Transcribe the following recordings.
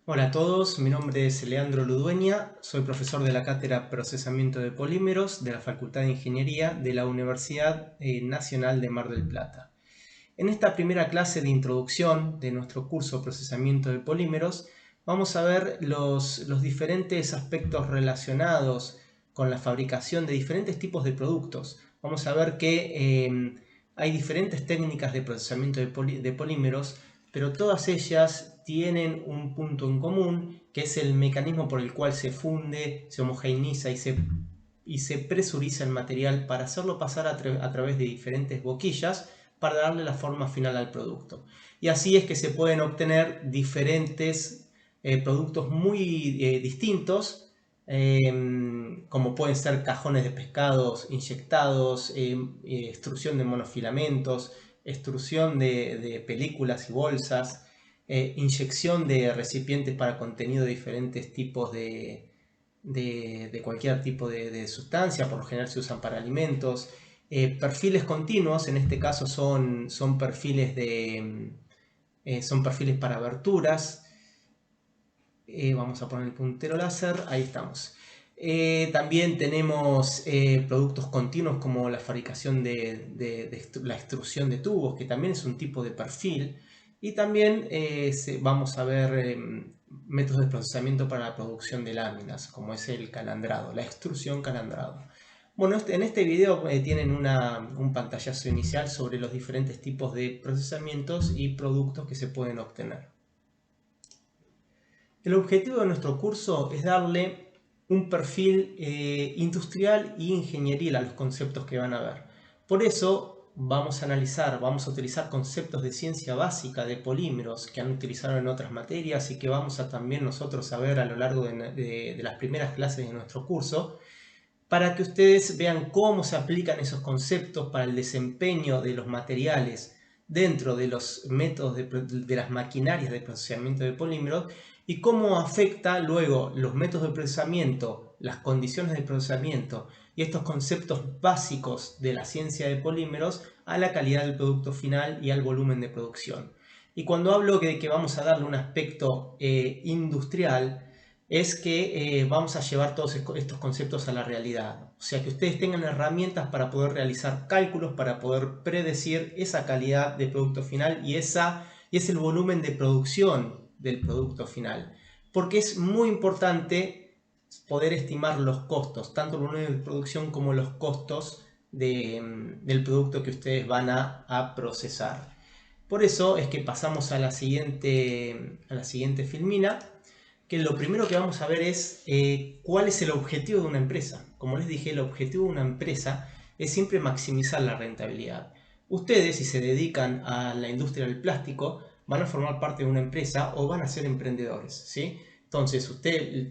Hola a todos, mi nombre es Leandro Ludueña, soy profesor de la Cátedra Procesamiento de Polímeros de la Facultad de Ingeniería de la Universidad Nacional de Mar del Plata. En esta primera clase de introducción de nuestro curso Procesamiento de Polímeros, vamos a ver los diferentes aspectos relacionados con la fabricación de diferentes tipos de productos. Vamos a ver que hay diferentes técnicas de procesamiento de polímeros, pero todas ellas tienen un punto en común, que es el mecanismo por el cual se funde, se homogeneiza y se presuriza el material para hacerlo pasar a través de diferentes boquillas para darle la forma final al producto. Y así es que se pueden obtener diferentes productos muy distintos, como pueden ser cajones de pescados inyectados, extrusión de monofilamentos, extrusión de películas y bolsas, inyección de recipientes para contenido de diferentes tipos de cualquier tipo de sustancia, por lo general se usan para alimentos. Perfiles continuos, en este caso son perfiles son perfiles para aberturas. Vamos a poner el puntero láser, ahí estamos. También tenemos productos continuos como la fabricación la extrusión de tubos, que también es un tipo de perfil. Y también vamos a ver métodos de procesamiento para la producción de láminas, como es el calandrado, la extrusión calandrado. Bueno, en este video tienen un pantallazo inicial sobre los diferentes tipos de procesamientos y productos que se pueden obtener. El objetivo de nuestro curso es darle un perfil industrial e ingenieril a los conceptos que van a ver. Por eso vamos a utilizar conceptos de ciencia básica de polímeros que han utilizado en otras materias y que vamos a también nosotros a ver a lo largo de las primeras clases de nuestro curso, para que ustedes vean cómo se aplican esos conceptos para el desempeño de los materiales dentro de los métodos de las maquinarias de procesamiento de polímeros y cómo afecta luego los métodos de procesamiento, las condiciones de procesamiento y estos conceptos básicos de la ciencia de polímeros a la calidad del producto final y al volumen de producción. Y cuando hablo de que vamos a darle un aspecto industrial, es que vamos a llevar todos estos conceptos a la realidad. O sea, que ustedes tengan herramientas para poder realizar cálculos, para poder predecir esa calidad de producto final y es el volumen de producción del producto final. Porque es muy importante poder estimar los costos, tanto el volumen de producción como los costos del producto que ustedes van a procesar. Por eso es que pasamos a la siguiente filmina, que lo primero que vamos a ver es cuál es el objetivo de una empresa. Como les dije, el objetivo de una empresa es siempre maximizar la rentabilidad. Ustedes, si se dedican a la industria del plástico, van a formar parte de una empresa o van a ser emprendedores, ¿sí? Entonces,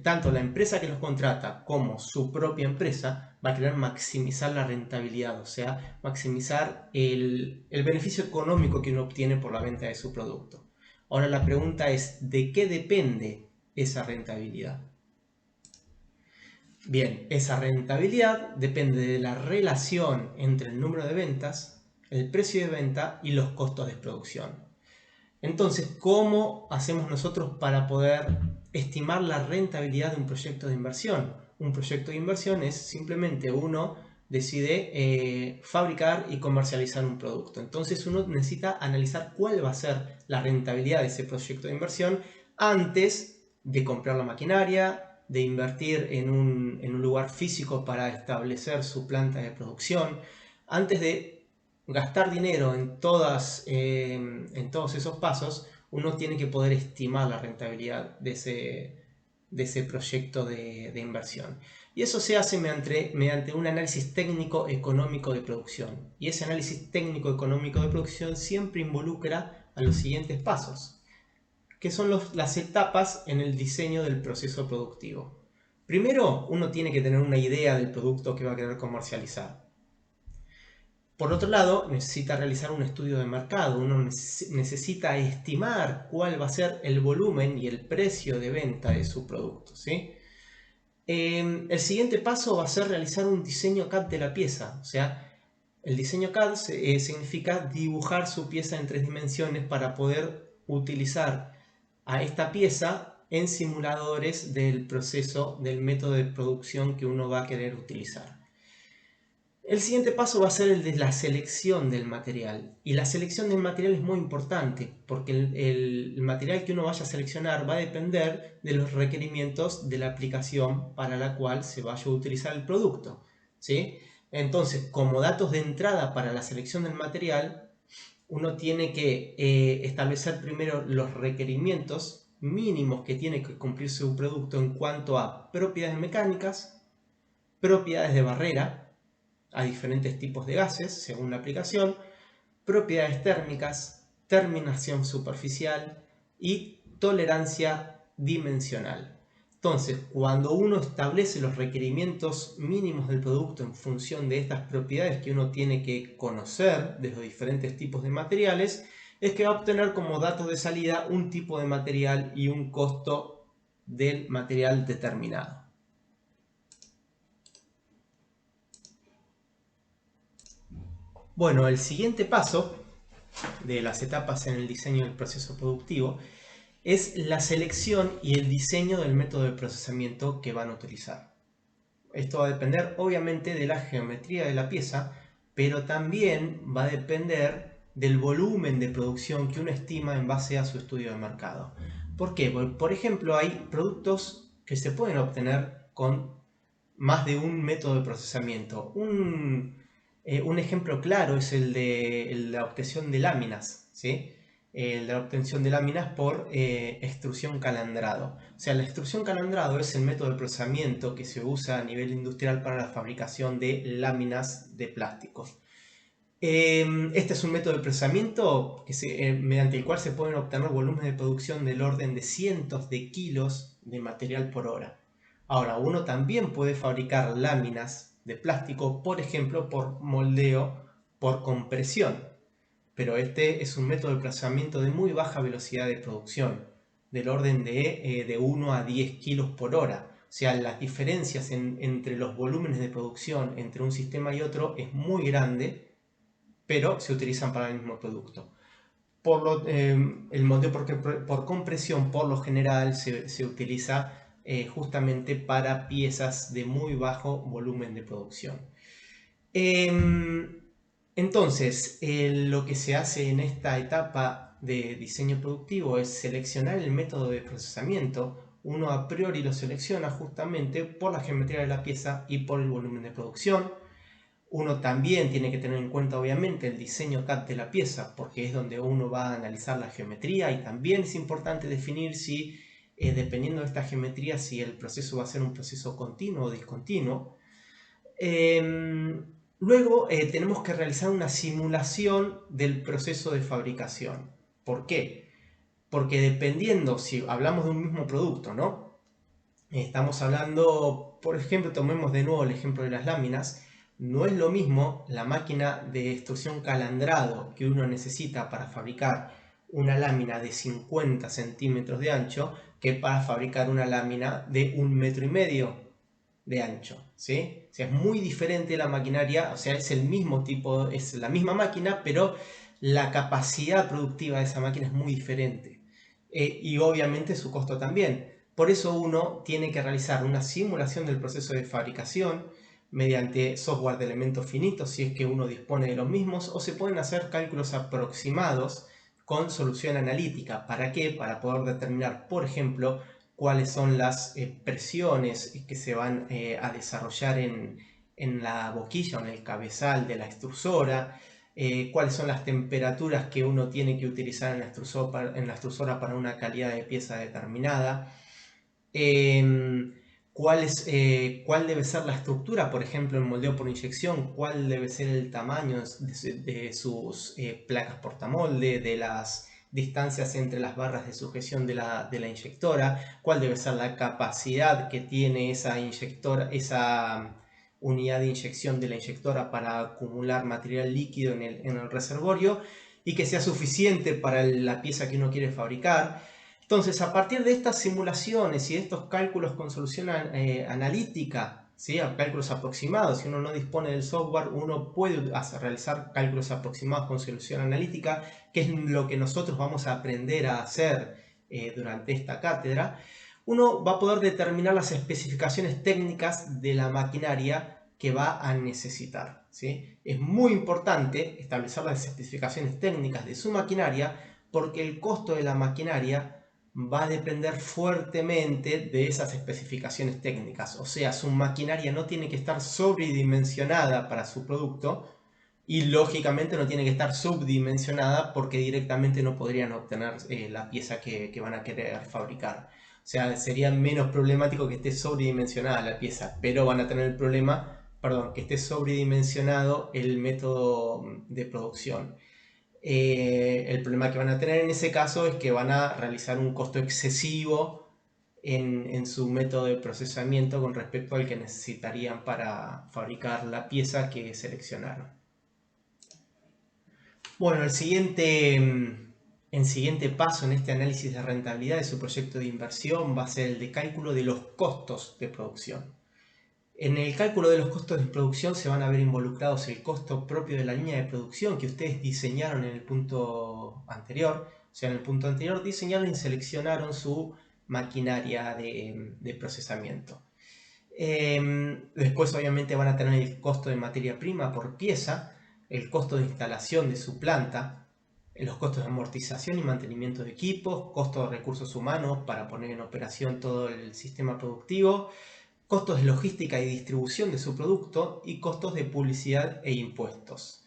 tanto la empresa que los contrata como su propia empresa, va a querer maximizar la rentabilidad, o sea, maximizar el beneficio económico que uno obtiene por la venta de su producto. Ahora la pregunta es, ¿de qué depende esa rentabilidad? Bien, esa rentabilidad depende de la relación entre el número de ventas, el precio de venta y los costos de producción. Entonces, ¿cómo hacemos nosotros para poder estimar la rentabilidad de un proyecto de inversión? Un proyecto de inversión es simplemente uno decide fabricar y comercializar un producto. Entonces uno necesita analizar cuál va a ser la rentabilidad de ese proyecto de inversión antes de comprar la maquinaria, de invertir en un lugar físico para establecer su planta de producción, antes de gastar dinero en todos esos pasos. Uno tiene que poder estimar la rentabilidad de ese proyecto de inversión. Y eso se hace mediante un análisis técnico económico de producción. Y ese análisis técnico económico de producción siempre involucra a los siguientes pasos, que son las etapas en el diseño del proceso productivo. Primero, uno tiene que tener una idea del producto que va a querer comercializar. Por otro lado, necesita realizar un estudio de mercado, uno necesita estimar cuál va a ser el volumen y el precio de venta de su producto, ¿sí? El siguiente paso va a ser realizar un diseño CAD de la pieza, o sea, el diseño CAD significa dibujar su pieza en 3 dimensiones para poder utilizar a esta pieza en simuladores del proceso, del método de producción que uno va a querer utilizar. El siguiente paso va a ser el de la selección del material. Y la selección del material es muy importante porque el material que uno vaya a seleccionar va a depender de los requerimientos de la aplicación para la cual se vaya a utilizar el producto, ¿sí? Entonces, como datos de entrada para la selección del material, uno tiene que establecer primero los requerimientos mínimos que tiene que cumplir su producto en cuanto a propiedades mecánicas, propiedades de barrera, a diferentes tipos de gases según la aplicación, propiedades térmicas, terminación superficial y tolerancia dimensional. Entonces, cuando uno establece los requerimientos mínimos del producto en función de estas propiedades que uno tiene que conocer de los diferentes tipos de materiales, es que va a obtener como datos de salida un tipo de material y un costo del material determinado. Bueno, el siguiente paso de las etapas en el diseño del proceso productivo es la selección y el diseño del método de procesamiento que van a utilizar. Esto va a depender obviamente de la geometría de la pieza, pero también va a depender del volumen de producción que uno estima en base a su estudio de mercado. ¿Por qué? Porque, por ejemplo, hay productos que se pueden obtener con más de un método de procesamiento. Un ejemplo claro es el de la obtención de láminas, ¿sí? La obtención de láminas por extrusión calandrado. O sea, la extrusión calandrado es el método de procesamiento que se usa a nivel industrial para la fabricación de láminas de plásticos. Este es un método de procesamiento mediante el cual se pueden obtener volúmenes de producción del orden de cientos de kilos de material por hora. Ahora, uno también puede fabricar láminas de plástico, por ejemplo, por moldeo, por compresión. Pero este es un método de procesamiento de muy baja velocidad de producción, del orden de 1 a 10 kilos por hora. O sea, las diferencias entre los volúmenes de producción entre un sistema y otro es muy grande, pero se utilizan para el mismo producto. El moldeo por compresión, por lo general, se utiliza justamente para piezas de muy bajo volumen de producción. Entonces, lo que se hace en esta etapa de diseño productivo es seleccionar el método de procesamiento. Uno a priori lo selecciona justamente por la geometría de la pieza y por el volumen de producción. Uno también tiene que tener en cuenta obviamente el diseño CAD de la pieza, porque es donde uno va a analizar la geometría, y también es importante definir si, dependiendo de esta geometría, si el proceso va a ser un proceso continuo o discontinuo. Luego tenemos que realizar una simulación del proceso de fabricación. ¿Por qué? Porque dependiendo, si hablamos de un mismo producto, ¿no? Estamos hablando, por ejemplo, tomemos de nuevo el ejemplo de las láminas. No es lo mismo la máquina de extrusión calandrado que uno necesita para fabricar una lámina de 50 centímetros de ancho que para fabricar una lámina de 1,5 metros de ancho, ¿sí? O sea, es muy diferente la maquinaria, o sea, es el mismo tipo, es la misma máquina, pero la capacidad productiva de esa máquina es muy diferente. Y obviamente su costo también. Por eso uno tiene que realizar una simulación del proceso de fabricación mediante software de elementos finitos, si es que uno dispone de los mismos, o se pueden hacer cálculos aproximados con solución analítica. ¿Para qué? Para poder determinar, por ejemplo, cuáles son las presiones que se van a desarrollar en la boquilla o en el cabezal de la extrusora, cuáles son las temperaturas que uno tiene que utilizar en la extrusora para una calidad de pieza determinada, cuál debe ser la estructura, por ejemplo, en moldeo por inyección, cuál debe ser el tamaño de sus placas portamolde, de las distancias entre las barras de sujeción de la inyectora, cuál debe ser la capacidad que tiene esa unidad de inyección de la inyectora para acumular material líquido en el reservorio y que sea suficiente para la pieza que uno quiere fabricar. Entonces, a partir de estas simulaciones y de estos cálculos con solución analítica, ¿sí? Cálculos aproximados, si uno no dispone del software, uno puede realizar cálculos aproximados con solución analítica, que es lo que nosotros vamos a aprender a hacer durante esta cátedra, uno va a poder determinar las especificaciones técnicas de la maquinaria que va a necesitar, ¿sí? Es muy importante establecer las especificaciones técnicas de su maquinaria porque el costo de la maquinaria va a depender fuertemente de esas especificaciones técnicas. O sea, su maquinaria no tiene que estar sobredimensionada para su producto y lógicamente no tiene que estar subdimensionada porque directamente no podrían obtener la pieza que van a querer fabricar. O sea, sería menos problemático que esté sobredimensionada la pieza, pero van a tener el problema, perdón, que esté sobredimensionado el método de producción. El problema que van a tener en ese caso es que van a realizar un costo excesivo en su método de procesamiento con respecto al que necesitarían para fabricar la pieza que seleccionaron. Bueno, el siguiente paso en este análisis de rentabilidad de su proyecto de inversión va a ser el de cálculo de los costos de producción. En el cálculo de los costos de producción se van a ver involucrados el costo propio de la línea de producción que ustedes diseñaron en el punto anterior. O sea, en el punto anterior diseñaron y seleccionaron su maquinaria de procesamiento. Después obviamente van a tener el costo de materia prima por pieza, el costo de instalación de su planta, los costos de amortización y mantenimiento de equipos, costos de recursos humanos para poner en operación todo el sistema productivo, costos de logística y distribución de su producto y costos de publicidad e impuestos.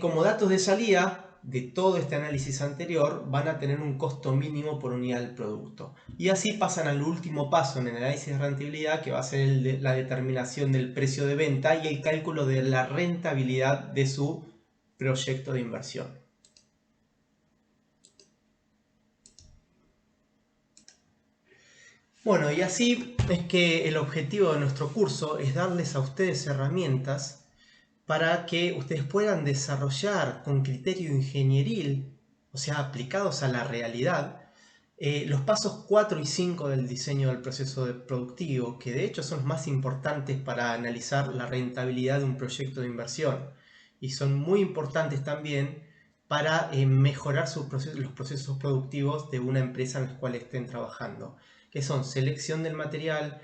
Como datos de salida de todo este análisis anterior, van a tener un costo mínimo por unidad del producto. Y así pasan al último paso en el análisis de rentabilidad, que va a ser la determinación del precio de venta y el cálculo de la rentabilidad de su proyecto de inversión. Bueno, y así es que el objetivo de nuestro curso es darles a ustedes herramientas para que ustedes puedan desarrollar con criterio ingenieril, o sea, aplicados a la realidad, los pasos 4 y 5 del diseño del proceso productivo, que de hecho son los más importantes para analizar la rentabilidad de un proyecto de inversión y son muy importantes también para mejorar los procesos productivos de una empresa en la cual estén trabajando, que son selección del material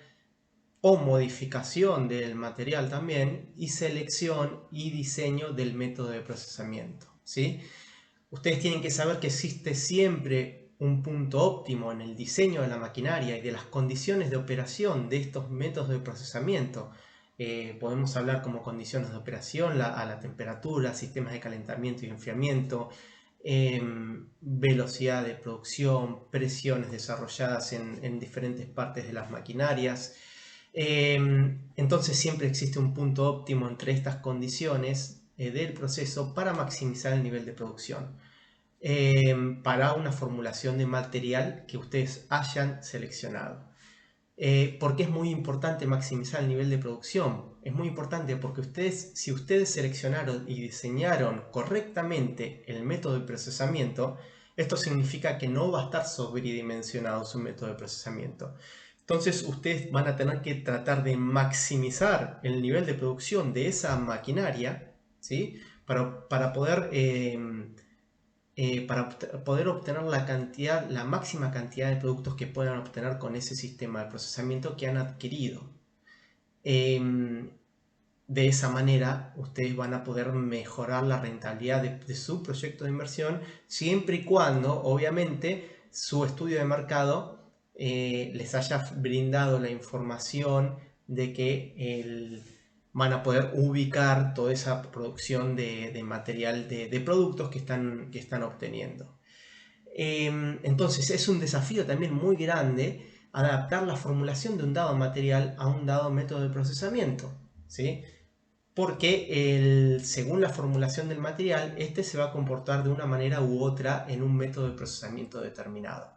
o modificación del material también, y selección y diseño del método de procesamiento, ¿sí? Ustedes tienen que saber que existe siempre un punto óptimo en el diseño de la maquinaria y de las condiciones de operación de estos métodos de procesamiento. Podemos hablar como condiciones de operación a la temperatura, sistemas de calentamiento y enfriamiento, velocidad de producción, presiones desarrolladas en diferentes partes de las maquinarias. Entonces siempre existe un punto óptimo entre estas condiciones del proceso para maximizar el nivel de producción. Para una formulación de material que ustedes hayan seleccionado. ¿Por qué es muy importante maximizar el nivel de producción? Es muy importante porque si ustedes seleccionaron y diseñaron correctamente el método de procesamiento, esto significa que no va a estar sobredimensionado su método de procesamiento. Entonces ustedes van a tener que tratar de maximizar el nivel de producción de esa maquinaria, ¿sí? Para poder obtener la máxima cantidad de productos que puedan obtener con ese sistema de procesamiento que han adquirido. De esa manera ustedes van a poder mejorar la rentabilidad de su proyecto de inversión, siempre y cuando obviamente su estudio de mercado les haya brindado la información de que van a poder ubicar toda esa producción de material de productos que están obteniendo. Entonces es un desafío también muy grande adaptar la formulación de un dado material a un dado método de procesamiento, ¿sí? Porque según la formulación del material, este se va a comportar de una manera u otra en un método de procesamiento determinado.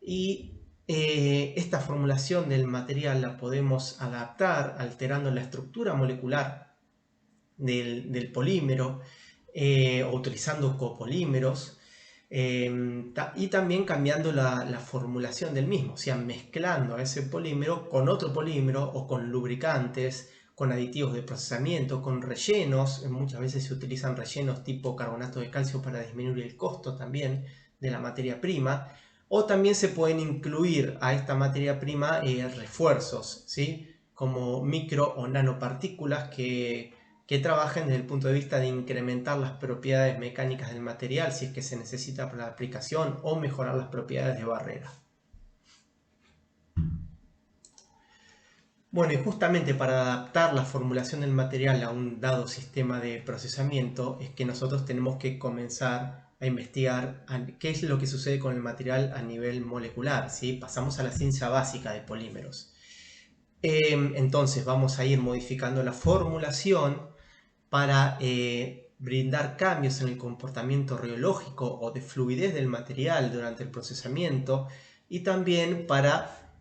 Y esta formulación del material la podemos adaptar alterando la estructura molecular del polímero o utilizando copolímeros. Y también cambiando la formulación del mismo, o sea, mezclando a ese polímero con otro polímero o con lubricantes, con aditivos de procesamiento, con rellenos. Muchas veces se utilizan rellenos tipo carbonato de calcio para disminuir el costo también de la materia prima, O también se pueden incluir a esta materia prima refuerzos, ¿sí? Como micro o nanopartículas que trabajen desde el punto de vista de incrementar las propiedades mecánicas del material si es que se necesita para la aplicación, o mejorar las propiedades de barrera. Bueno, y justamente para adaptar la formulación del material a un dado sistema de procesamiento es que nosotros tenemos que comenzar a investigar qué es lo que sucede con el material a nivel molecular, ¿sí? Pasamos a la ciencia básica de polímeros. Entonces vamos a ir modificando la formulación para brindar cambios en el comportamiento rheológico o de fluidez del material durante el procesamiento, y también para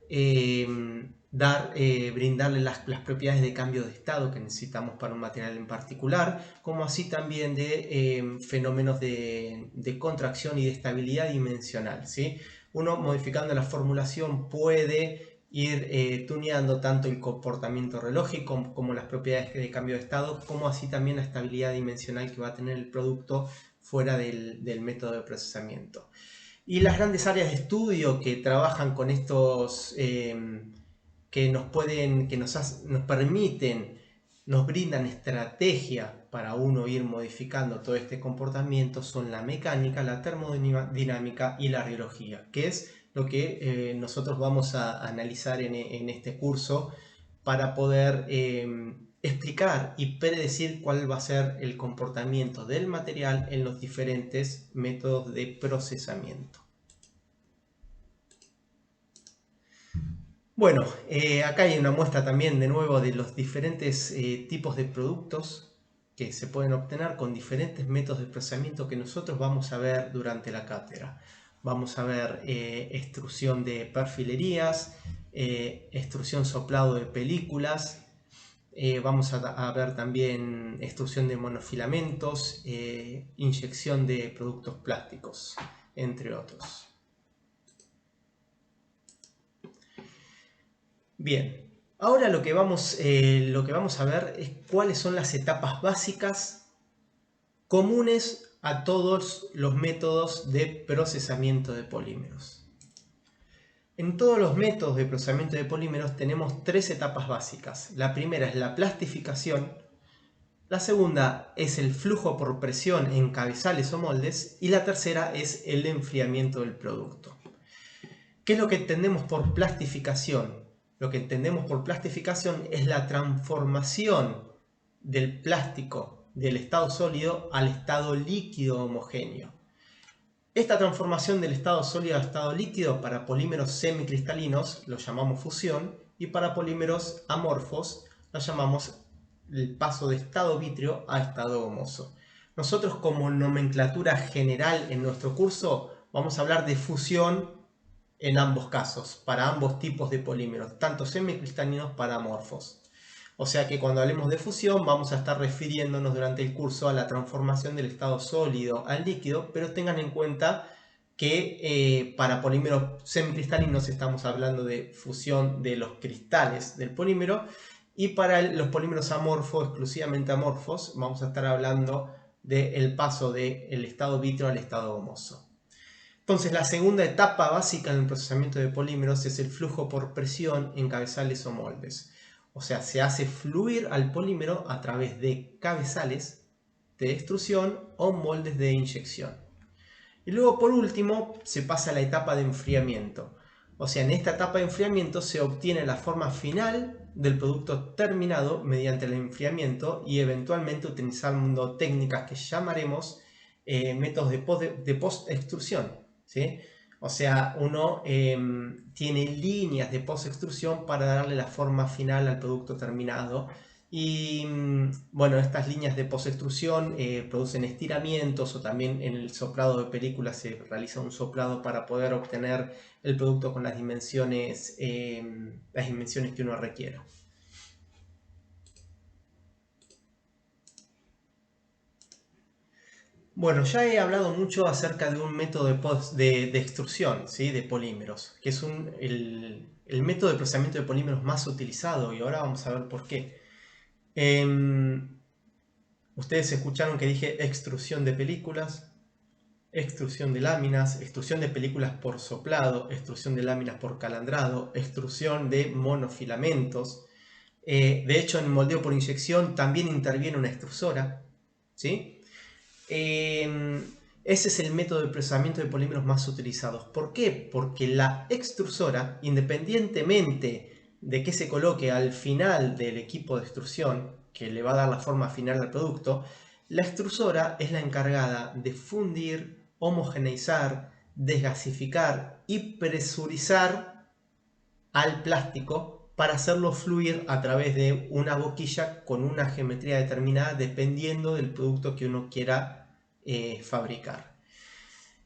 brindarle las propiedades de cambio de estado que necesitamos para un material en particular, como así también de fenómenos de contracción y de estabilidad dimensional, ¿sí? Uno, modificando la formulación, puede ir tuneando tanto el comportamiento rheológico como las propiedades de cambio de estado, como así también la estabilidad dimensional que va a tener el producto fuera del método de procesamiento. Y las grandes áreas de estudio que trabajan con estos, que nos permiten, nos brindan estrategia para uno ir modificando todo este comportamiento, son la mecánica, la termodinámica y la rheología, que es lo que nosotros vamos a analizar en este curso para poder explicar y predecir cuál va a ser el comportamiento del material en los diferentes métodos de procesamiento. Bueno, acá hay una muestra también de nuevo de los diferentes tipos de productos que se pueden obtener con diferentes métodos de procesamiento que nosotros vamos a ver durante la cátedra. Vamos a ver extrusión de perfilerías, extrusión soplado de películas, vamos a ver también extrusión de monofilamentos, inyección de productos plásticos, entre otros. Bien, ahora lo que vamos a ver es cuáles son las etapas básicas comunes a todos los métodos de procesamiento de polímeros. En todos los métodos de procesamiento de polímeros tenemos tres etapas básicas. La primera es la plastificación, la segunda es el flujo por presión en cabezales o moldes, y la tercera es el enfriamiento del producto. ¿Qué es lo que entendemos por plastificación? Lo que entendemos por plastificación es la transformación del plástico del estado sólido al estado líquido homogéneo. Esta transformación del estado sólido al estado líquido para polímeros semicristalinos lo llamamos fusión, y para polímeros amorfos lo llamamos el paso de estado vítreo a estado gomoso. Nosotros, como nomenclatura general en nuestro curso, vamos a hablar de fusión en ambos casos, para ambos tipos de polímeros, tanto semicristalinos para amorfos. O sea que cuando hablemos de fusión vamos a estar refiriéndonos durante el curso a la transformación del estado sólido al líquido, pero tengan en cuenta que para polímeros semicristalinos estamos hablando de fusión de los cristales del polímero, y para los polímeros amorfos, exclusivamente amorfos, vamos a estar hablando del paso del estado vítreo al estado gomoso. Entonces, la segunda etapa básica en el procesamiento de polímeros es el flujo por presión en cabezales o moldes. O sea, se hace fluir al polímero a través de cabezales de extrusión o moldes de inyección. Y luego, por último, se pasa a la etapa de enfriamiento. O sea, en esta etapa de enfriamiento se obtiene la forma final del producto terminado mediante el enfriamiento, y eventualmente utilizando técnicas que llamaremos métodos de post-extrusión, ¿sí? O sea, uno tiene líneas de post-extrusión para darle la forma final al producto terminado. Y bueno, estas líneas de post-extrusión producen estiramientos, o también en el soplado de películas se realiza un soplado para poder obtener el producto con las dimensiones que uno requiera. Bueno, ya he hablado mucho acerca de un método de extrusión, ¿sí? De polímeros, que es el método de procesamiento de polímeros más utilizado, y ahora vamos a ver por qué. Ustedes escucharon que dije extrusión de películas, extrusión de láminas, extrusión de películas por soplado, extrusión de láminas por calandrado, extrusión de monofilamentos. De hecho, en el moldeo por inyección también interviene una extrusora, ¿sí? Ese es el método de procesamiento de polímeros más utilizados. ¿Por qué? Porque la extrusora, independientemente de que se coloque al final del equipo de extrusión, que le va a dar la forma final al producto, la extrusora es la encargada de fundir, homogeneizar, desgasificar y presurizar al plástico para hacerlo fluir a través de una boquilla con una geometría determinada dependiendo del producto que uno quiera fabricar.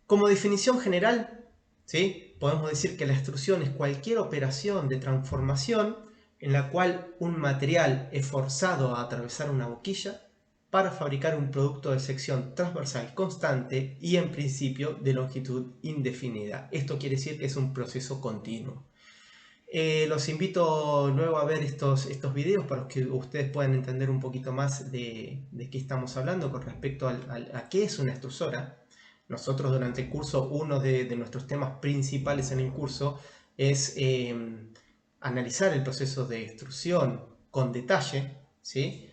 Como definición general, ¿sí? Podemos decir que la extrusión es cualquier operación de transformación en la cual un material es forzado a atravesar una boquilla para fabricar un producto de sección transversal constante y en principio de longitud indefinida. Esto quiere decir que es un proceso continuo. Los invito luego a ver estos videos para que ustedes puedan entender un poquito más de qué estamos hablando con respecto a qué es una extrusora. Nosotros durante el curso, uno de nuestros temas principales en el curso es analizar el proceso de extrusión con detalle, ¿sí?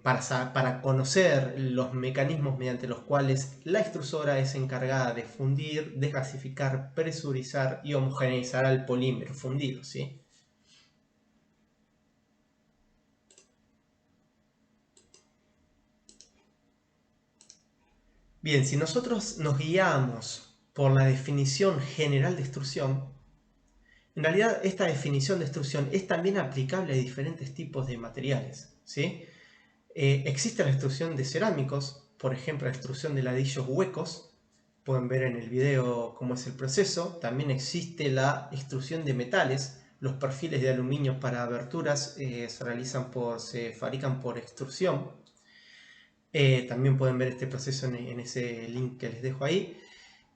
Para conocer los mecanismos mediante los cuales la extrusora es encargada de fundir, desgasificar, presurizar y homogeneizar al polímero fundido, ¿sí? Bien, si nosotros nos guiamos por la definición general de extrusión, en realidad esta definición de extrusión es también aplicable a diferentes tipos de materiales, ¿sí? Existe la extrusión de cerámicos, por ejemplo la extrusión de ladrillos huecos, pueden ver en el video cómo es el proceso. También existe la extrusión de metales, los perfiles de aluminio para aberturas se fabrican por extrusión. También pueden ver este proceso en ese link que les dejo ahí.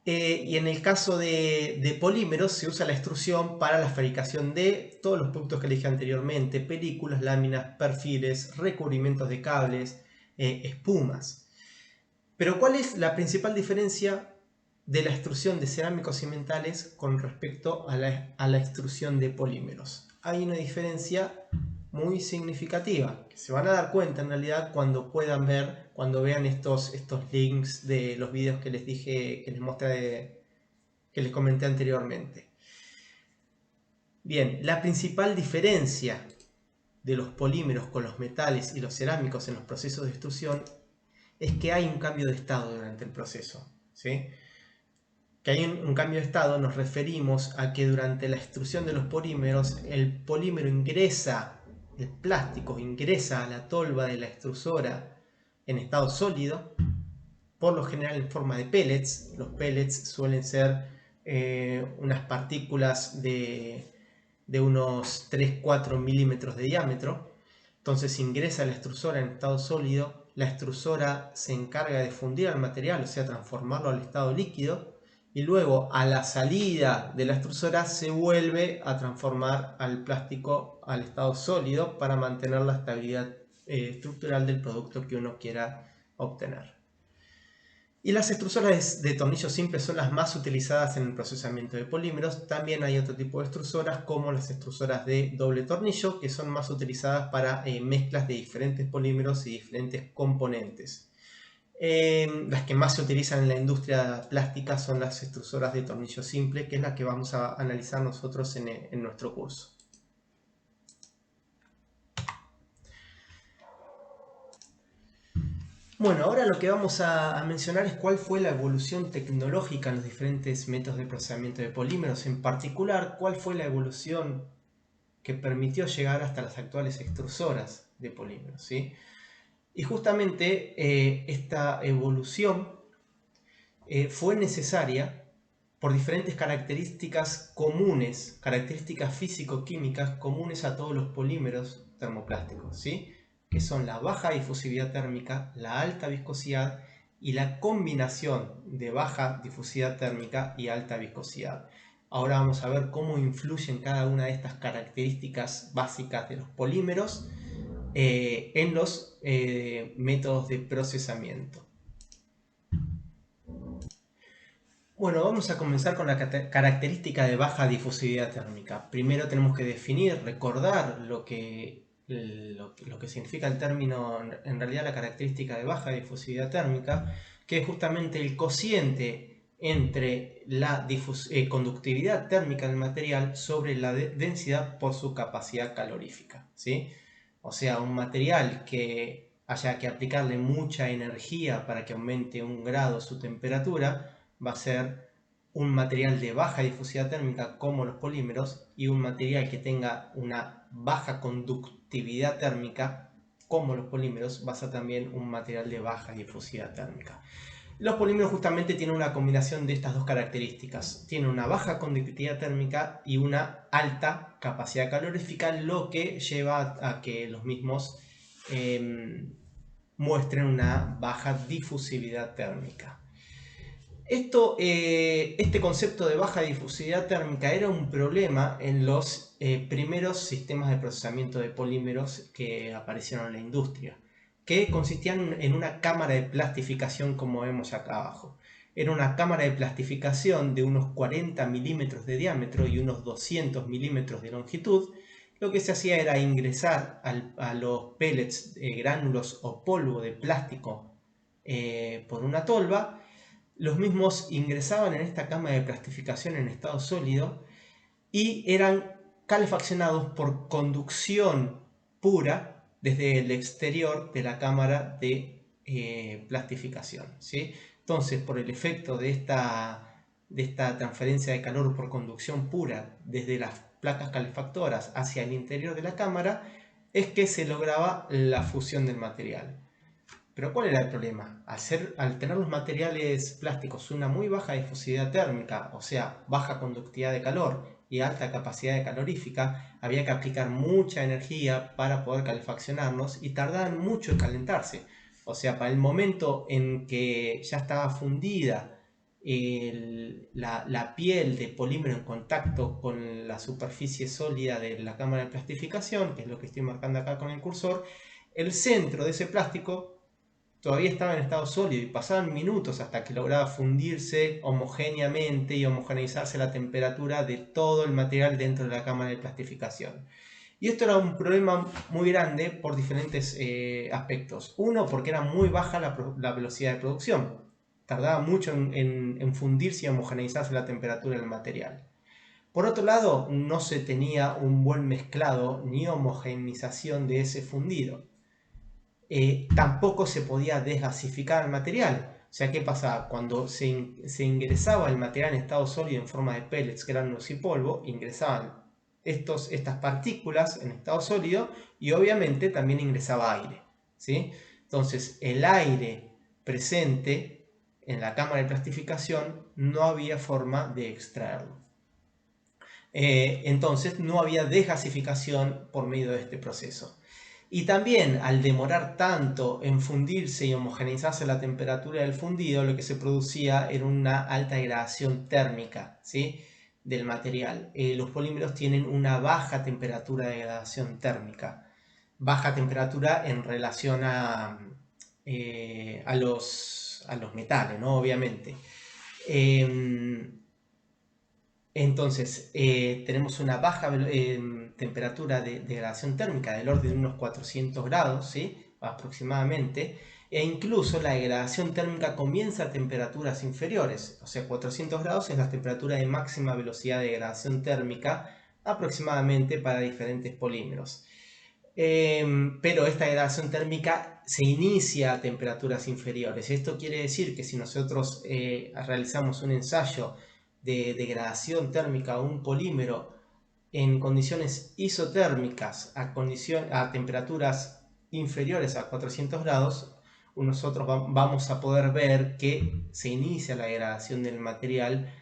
Y en el caso de polímeros se usa la extrusión para la fabricación de todos los productos que les dije anteriormente: películas, láminas, perfiles, recubrimientos de cables, espumas. Pero ¿cuál es la principal diferencia de la extrusión de cerámicos y metales con respecto a la extrusión de polímeros? Hay una diferencia muy significativa que se van a dar cuenta en realidad cuando puedan ver, cuando vean estos links de los videos que les dije, que les mostré, que les comenté anteriormente. Bien, la principal diferencia de los polímeros con los metales y los cerámicos en los procesos de extrusión es que hay un cambio de estado durante el proceso, ¿sí? Que hay un cambio de estado nos referimos a que durante la extrusión de los polímeros el polímero ingresa, el plástico ingresa a la tolva de la extrusora en estado sólido, por lo general en forma de pellets. Los pellets suelen ser unas partículas de unos 3-4 milímetros de diámetro. Entonces ingresa la extrusora en estado sólido, la extrusora se encarga de fundir el material, o sea, transformarlo al estado líquido, y luego a la salida de la extrusora se vuelve a transformar al plástico al estado sólido para mantener la estabilidad estructural del producto que uno quiera obtener. Y las extrusoras de tornillo simple son las más utilizadas en el procesamiento de polímeros. También hay otro tipo de extrusoras como las extrusoras de doble tornillo, que son más utilizadas para mezclas de diferentes polímeros y diferentes componentes. Las que más se utilizan en la industria plástica son las extrusoras de tornillo simple, que es la que vamos a analizar nosotros en nuestro curso. Bueno, ahora lo que vamos a mencionar es cuál fue la evolución tecnológica en los diferentes métodos de procesamiento de polímeros, en particular cuál fue la evolución que permitió llegar hasta las actuales extrusoras de polímeros, ¿sí? Y justamente esta evolución fue necesaria por diferentes características comunes, características físico-químicas comunes a todos los polímeros termoplásticos, ¿sí? Que son la baja difusividad térmica, la alta viscosidad y la combinación de baja difusividad térmica y alta viscosidad. Ahora vamos a ver cómo influyen cada una de estas características básicas de los polímeros en los métodos de procesamiento. Bueno, vamos a comenzar con la característica de baja difusividad térmica. Primero tenemos que definir, recordar lo que significa el término, en realidad la característica de baja difusividad térmica, que es justamente el cociente entre la conductividad térmica del material sobre la densidad por su capacidad calorífica, ¿sí? O sea, un material que haya que aplicarle mucha energía para que aumente 1 grado su temperatura, va a ser un material de baja difusividad térmica como los polímeros, y un material que tenga una baja conductividad térmica como los polímeros va a ser también un material de baja difusividad térmica. Los polímeros justamente tienen una combinación de estas dos características. Tienen una baja conductividad térmica y una alta capacidad calorífica, lo que lleva a que los mismos muestren una baja difusividad térmica. Este concepto de baja difusividad térmica era un problema en los primeros sistemas de procesamiento de polímeros que aparecieron en la industria, que consistían en una cámara de plastificación como vemos acá abajo. Era una cámara de plastificación de unos 40 milímetros de diámetro y unos 200 milímetros de longitud. Lo que se hacía era ingresar a los pellets, gránulos o polvo de plástico por una tolva. Los mismos ingresaban en esta cámara de plastificación en estado sólido y eran calefaccionados por conducción pura desde el exterior de la cámara de plastificación, ¿sí? Entonces, por el efecto de esta transferencia de calor por conducción pura desde las placas calefactoras hacia el interior de la cámara, es que se lograba la fusión del material. Pero ¿cuál era el problema? Al tener los materiales plásticos una muy baja difusividad térmica, o sea, baja conductividad de calor y alta capacidad de calorífica, había que aplicar mucha energía para poder calefaccionarlos y tardaban mucho en calentarse. O sea, para el momento en que ya estaba fundida la piel de polímero en contacto con la superficie sólida de la cámara de plastificación, que es lo que estoy marcando acá con el cursor, el centro de ese plástico todavía estaba en estado sólido y pasaban minutos hasta que lograba fundirse homogéneamente y homogeneizarse la temperatura de todo el material dentro de la cámara de plastificación. Y esto era un problema muy grande por diferentes aspectos. Uno, porque era muy baja la velocidad de producción. Tardaba mucho en fundirse y homogeneizarse la temperatura del material. Por otro lado, no se tenía un buen mezclado ni homogeneización de ese fundido. Tampoco se podía desgasificar el material. O sea, ¿qué pasaba? Cuando se ingresaba el material en estado sólido en forma de pellets, gránulos y polvo, ingresaban estas partículas en estado sólido y obviamente también ingresaba aire, ¿sí? Entonces, el aire presente en la cámara de plastificación no había forma de extraerlo. Entonces, no había desgasificación por medio de este proceso. Y también, al demorar tanto en fundirse y homogeneizarse la temperatura del fundido, lo que se producía era una alta degradación térmica, ¿sí?, del material. Los polímeros tienen una baja temperatura de degradación térmica. Baja temperatura en relación a los metales, ¿no? Obviamente. Entonces, tenemos una baja temperatura de degradación térmica del orden de unos 400 grados, ¿sí?, aproximadamente, e incluso la degradación térmica comienza a temperaturas inferiores, o sea, 400 grados es la temperatura de máxima velocidad de degradación térmica aproximadamente para diferentes polímeros. Pero esta degradación térmica se inicia a temperaturas inferiores. Esto quiere decir que si nosotros realizamos un ensayo de degradación térmica a un polímero en condiciones isotérmicas a temperaturas inferiores a 400 grados, nosotros vamos a poder ver que se inicia la degradación del material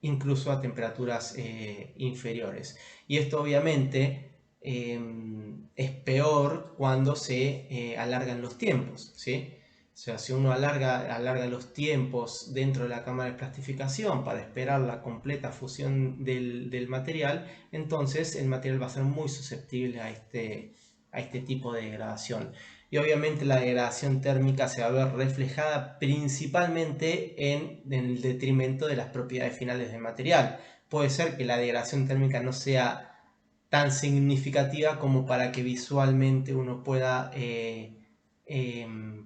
incluso a temperaturas inferiores. Y esto obviamente es peor cuando se alargan los tiempos, ¿sí? O sea, si uno alarga los tiempos dentro de la cámara de plastificación para esperar la completa fusión del material, entonces el material va a ser muy susceptible a este tipo de degradación. y obviamente la degradación térmica se va a ver reflejada principalmente en el detrimento de las propiedades finales del material. Puede ser que la degradación térmica no sea tan significativa como para que visualmente uno pueda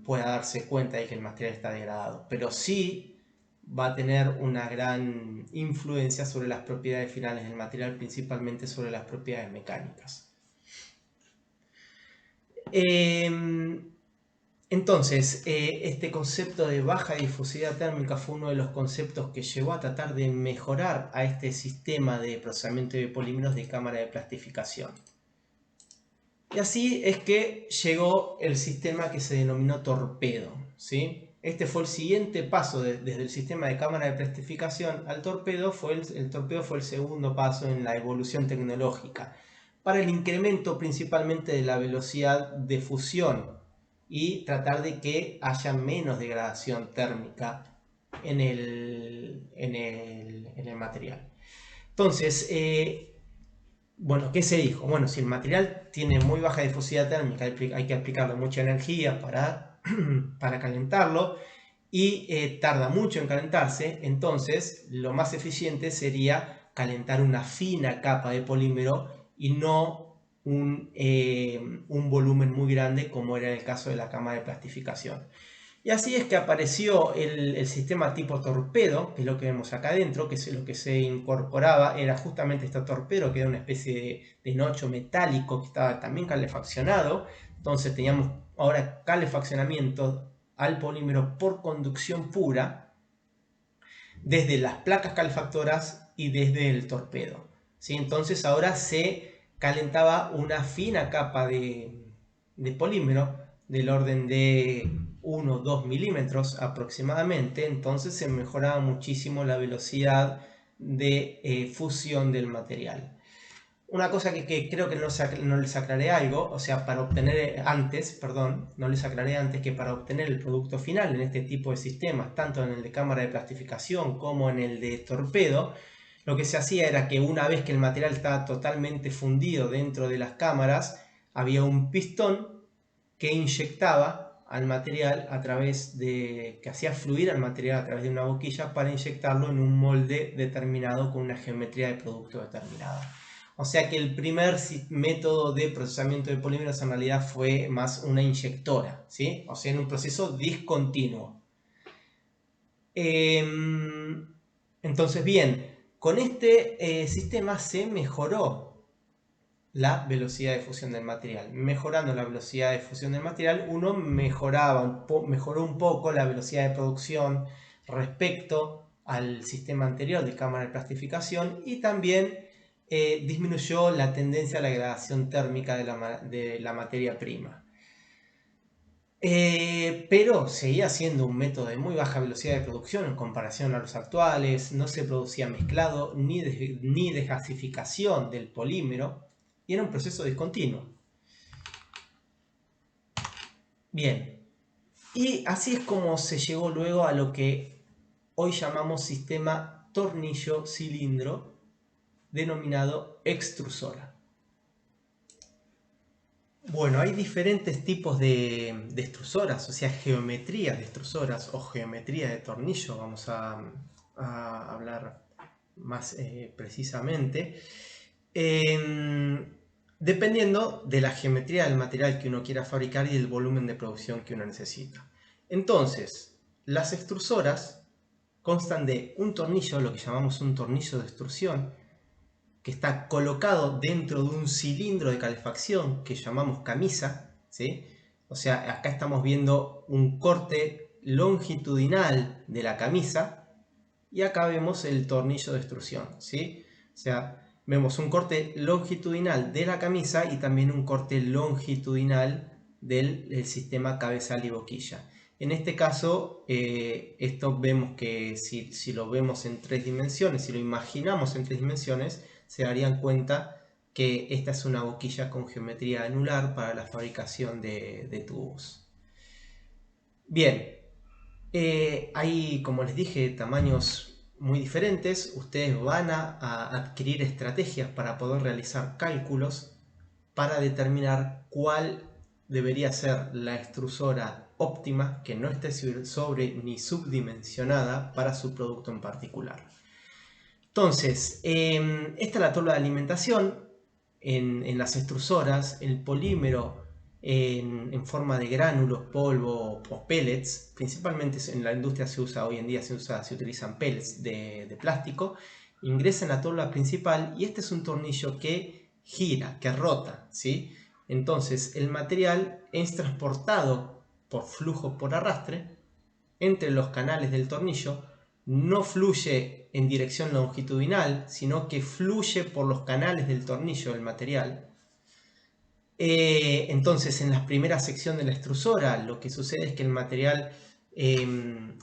darse cuenta de que el material está degradado, pero sí va a tener una gran influencia sobre las propiedades finales del material, principalmente sobre las propiedades mecánicas. Entonces, este concepto de baja difusividad térmica fue uno de los conceptos que llevó a tratar de mejorar a este sistema de procesamiento de polímeros de cámara de plastificación. Y así es que llegó el sistema que se denominó torpedo, ¿sí? Este fue el siguiente paso desde el sistema de cámara de plastificación al torpedo. El torpedo fue el segundo paso en la evolución tecnológica para el incremento principalmente de la velocidad de fusión y tratar de que haya menos degradación térmica en el material. Entonces, bueno, ¿qué se dijo? Bueno, si el material tiene muy baja difusividad térmica, hay que aplicarle mucha energía para, para calentarlo y tarda mucho en calentarse, entonces lo más eficiente sería calentar una fina capa de polímero y no un volumen muy grande como era el caso de la cámara de plastificación. Y así es que apareció el sistema tipo torpedo, que es lo que vemos acá adentro, que es lo que se incorporaba, era justamente este torpedo, que era una especie de nocho metálico que estaba también calefaccionado. Entonces teníamos ahora calefaccionamiento al polímero por conducción pura, desde las placas calefactoras y desde el torpedo, ¿sí? Entonces ahora se calentaba una fina capa de polímero del orden de 1 o 2 milímetros aproximadamente, entonces se mejoraba muchísimo la velocidad de fusión del material. Una cosa que creo que no les aclaré algo, o sea, no les aclaré antes que para obtener el producto final en este tipo de sistemas, tanto en el de cámara de plastificación como en el de torpedo, lo que se hacía era que una vez que el material estaba totalmente fundido dentro de las cámaras, había un pistón que inyectaba al material que hacía fluir al material a través de una boquilla para inyectarlo en un molde determinado con una geometría de producto determinada. O sea que el primer método de procesamiento de polímeros en realidad fue más una inyectora, ¿sí? O sea, en un proceso discontinuo. Entonces, bien, con este sistema se mejoró la velocidad de fusión del material. Mejorando la velocidad de fusión del material, uno mejoró un poco la velocidad de producción respecto al sistema anterior de cámara de plastificación y también disminuyó la tendencia a la degradación térmica de la materia prima. Pero seguía siendo un método de muy baja velocidad de producción en comparación a los actuales, no se producía mezclado ni desgasificación del polímero y era un proceso discontinuo. Bien, y así es como se llegó luego a lo que hoy llamamos sistema tornillo-cilindro, denominado extrusora. Bueno, hay diferentes tipos de extrusoras, o sea, geometrías de extrusoras o geometría de tornillo, vamos a hablar más precisamente, dependiendo de la geometría del material que uno quiera fabricar y del volumen de producción que uno necesita. Entonces, las extrusoras constan de un tornillo, lo que llamamos un tornillo de extrusión, que está colocado dentro de un cilindro de calefacción que llamamos camisa, ¿sí? O sea, acá estamos viendo un corte longitudinal de la camisa y acá vemos el tornillo de extrusión, ¿sí? O sea, vemos un corte longitudinal de la camisa y también un corte longitudinal del sistema cabezal y boquilla. En este caso, esto vemos que si lo vemos en 3 dimensiones, si lo imaginamos en 3 dimensiones, se darían cuenta que esta es una boquilla con geometría anular para la fabricación de tubos. Bien, hay, como les dije, tamaños muy diferentes. Ustedes van a adquirir estrategias para poder realizar cálculos para determinar cuál debería ser la extrusora óptima, que no esté sobre ni subdimensionada para su producto en particular. Entonces, esta es la tabla de alimentación. En las extrusoras, el polímero en forma de gránulos, polvo o pellets, principalmente en la industria hoy en día se utilizan pellets de plástico, ingresa en la tabla principal y este es un tornillo que gira, que rota, ¿sí? Entonces el material es transportado por flujo por arrastre entre los canales del tornillo, no fluye en dirección longitudinal, sino que fluye por los canales del tornillo del material. Entonces, en la primera sección de la extrusora, lo que sucede es que el material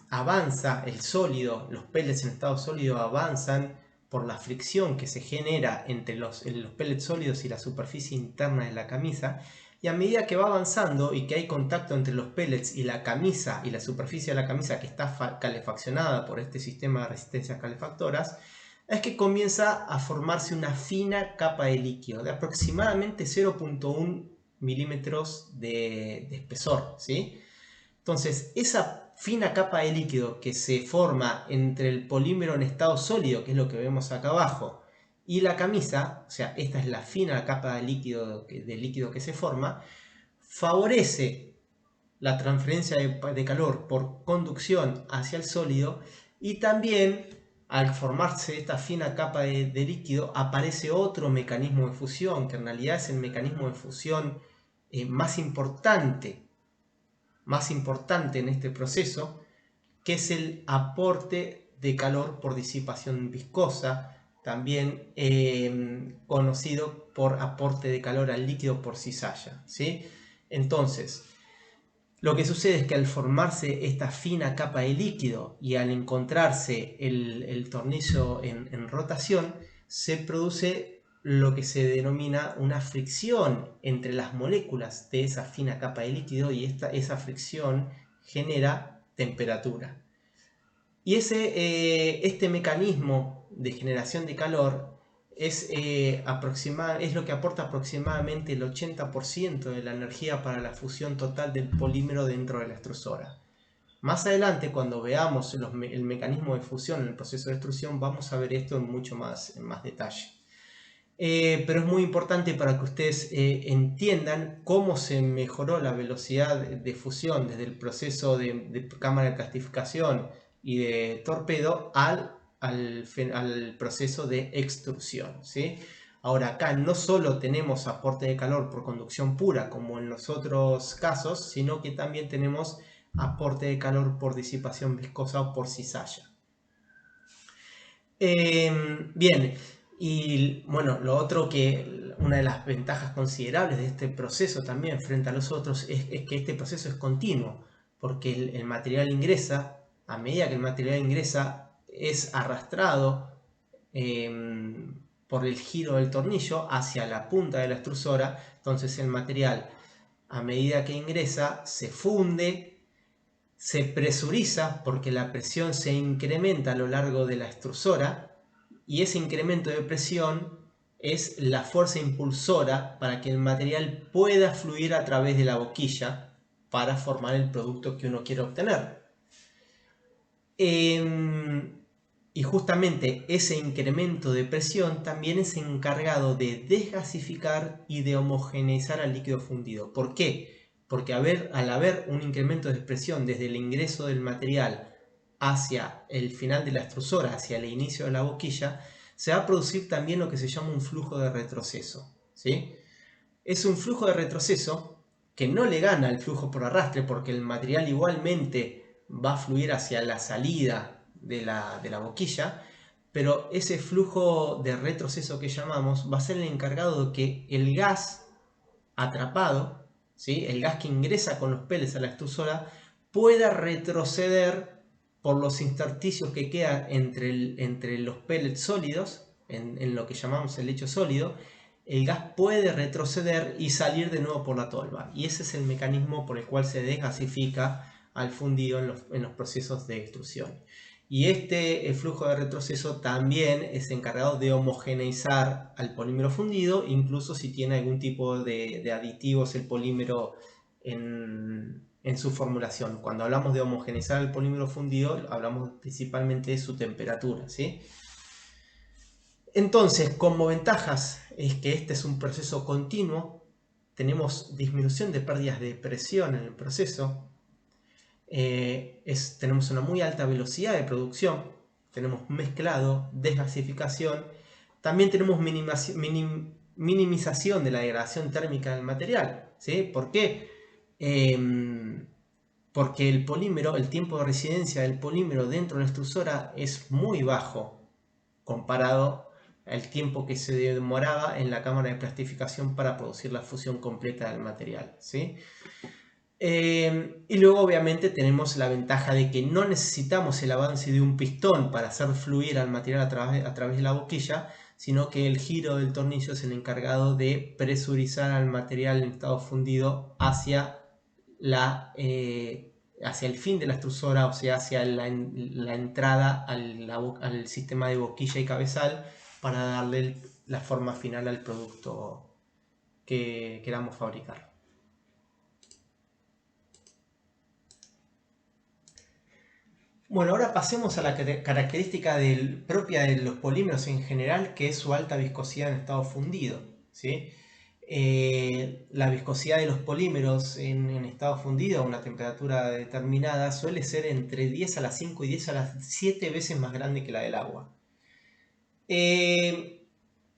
avanza, el sólido, los pellets en estado sólido avanzan por la fricción que se genera entre los pellets sólidos y la superficie interna de la camisa. Y a medida que va avanzando y que hay contacto entre los pellets y la camisa y la superficie de la camisa que está calefaccionada por este sistema de resistencias calefactoras, es que comienza a formarse una fina capa de líquido de aproximadamente 0.1 milímetros de espesor, ¿sí? Entonces, esa fina capa de líquido que se forma entre el polímero en estado sólido, que es lo que vemos acá abajo, y la camisa, o sea, esta es la fina capa de líquido que se forma, favorece la transferencia de calor por conducción hacia el sólido y también al formarse esta fina capa de líquido aparece otro mecanismo de fusión que en realidad es el mecanismo de fusión más importante en este proceso, que es el aporte de calor por disipación viscosa, también conocido por aporte de calor al líquido por cizalla, ¿sí? Entonces, lo que sucede es que al formarse esta fina capa de líquido y al encontrarse el tornillo en rotación, se produce lo que se denomina una fricción entre las moléculas de esa fina capa de líquido y esa fricción genera temperatura. Y este mecanismo de generación de calor es lo que aporta aproximadamente el 80% de la energía para la fusión total del polímero dentro de la extrusora. Más adelante, cuando veamos el mecanismo de fusión en el proceso de extrusión, vamos a ver esto en más detalle. Pero es muy importante para que ustedes entiendan cómo se mejoró la velocidad de fusión desde el proceso de cámara de plastificación y de torpedo al proceso de extrusión, ¿sí? Ahora acá no solo tenemos aporte de calor por conducción pura como en los otros casos, sino que también tenemos aporte de calor por disipación viscosa o por cizalla. Bien, y bueno, lo otro una de las ventajas considerables de este proceso también frente a los otros es que este proceso es continuo, porque el material ingresa, a medida que el material ingresa, es arrastrado por el giro del tornillo hacia la punta de la extrusora. Entonces el material, a medida que ingresa, se funde, se presuriza porque la presión se incrementa a lo largo de la extrusora y ese incremento de presión es la fuerza impulsora para que el material pueda fluir a través de la boquilla para formar el producto que uno quiere obtener. Y justamente ese incremento de presión también es encargado de desgasificar y de homogeneizar al líquido fundido. ¿Por qué? Porque al haber un incremento de presión desde el ingreso del material hacia el final de la extrusora, hacia el inicio de la boquilla, se va a producir también lo que se llama un flujo de retroceso, ¿sí? Es un flujo de retroceso que no le gana al flujo por arrastre porque el material igualmente va a fluir hacia la salida de la boquilla, pero ese flujo de retroceso que llamamos va a ser el encargado de que el gas atrapado, ¿sí? El gas que ingresa con los pellets a la extrusora, pueda retroceder por los intersticios que quedan entre los pellets sólidos, en lo que llamamos el lecho sólido. El gas puede retroceder y salir de nuevo por la tolva. Y ese es el mecanismo por el cual se desgasifica al fundido en los procesos de extrusión. Y el flujo de retroceso también es encargado de homogeneizar al polímero fundido, incluso si tiene algún tipo de aditivos el polímero en su formulación. Cuando hablamos de homogeneizar el polímero fundido, hablamos principalmente de su temperatura, ¿sí? Entonces, como ventajas es que este es un proceso continuo, tenemos disminución de pérdidas de presión en el proceso, tenemos una muy alta velocidad de producción, tenemos mezclado, desgasificación, también tenemos minimización de la degradación térmica del material, ¿sí? ¿Por qué? Porque el polímero, el tiempo de residencia del polímero dentro de la extrusora es muy bajo comparado al tiempo que se demoraba en la cámara de plastificación para producir la fusión completa del material, ¿sí? Y luego obviamente tenemos la ventaja de que no necesitamos el avance de un pistón para hacer fluir al material a través de la boquilla, sino que el giro del tornillo es el encargado de presurizar al material en estado fundido hacia el fin de la extrusora, o sea, hacia la entrada al sistema de boquilla y cabezal para darle la forma final al producto que queramos fabricar. Bueno, ahora pasemos a la característica propia de los polímeros en general, que es su alta viscosidad en estado fundido, ¿sí? La viscosidad de los polímeros en estado fundido a una temperatura determinada suele ser entre 10 a la 5 y 10 a las 7 veces más grande que la del agua. ¿Qué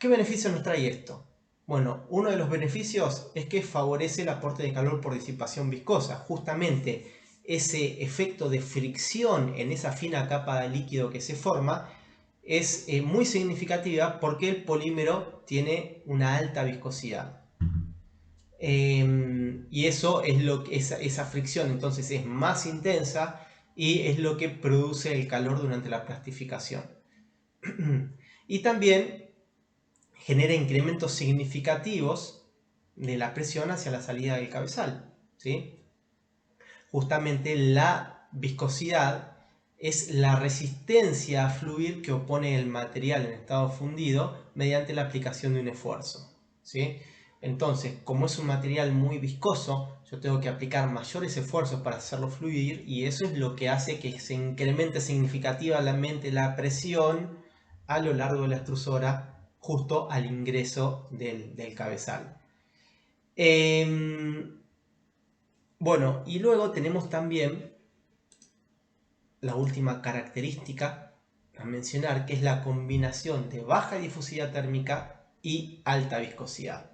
beneficio nos trae esto? Bueno, uno de los beneficios es que favorece el aporte de calor por disipación viscosa. Justamente ese efecto de fricción en esa fina capa de líquido que se forma es muy significativa porque el polímero tiene una alta viscosidad. Y eso es esa fricción entonces es más intensa y es lo que produce el calor durante la plastificación. Y también genera incrementos significativos de la presión hacia la salida del cabezal, ¿sí? Justamente la viscosidad es la resistencia a fluir que opone el material en estado fundido mediante la aplicación de un esfuerzo, ¿sí? Entonces, como es un material muy viscoso, yo tengo que aplicar mayores esfuerzos para hacerlo fluir y eso es lo que hace que se incremente significativamente la presión a lo largo de la extrusora justo al ingreso del cabezal. Bueno, y luego tenemos también la última característica a mencionar, que es la combinación de baja difusividad térmica y alta viscosidad.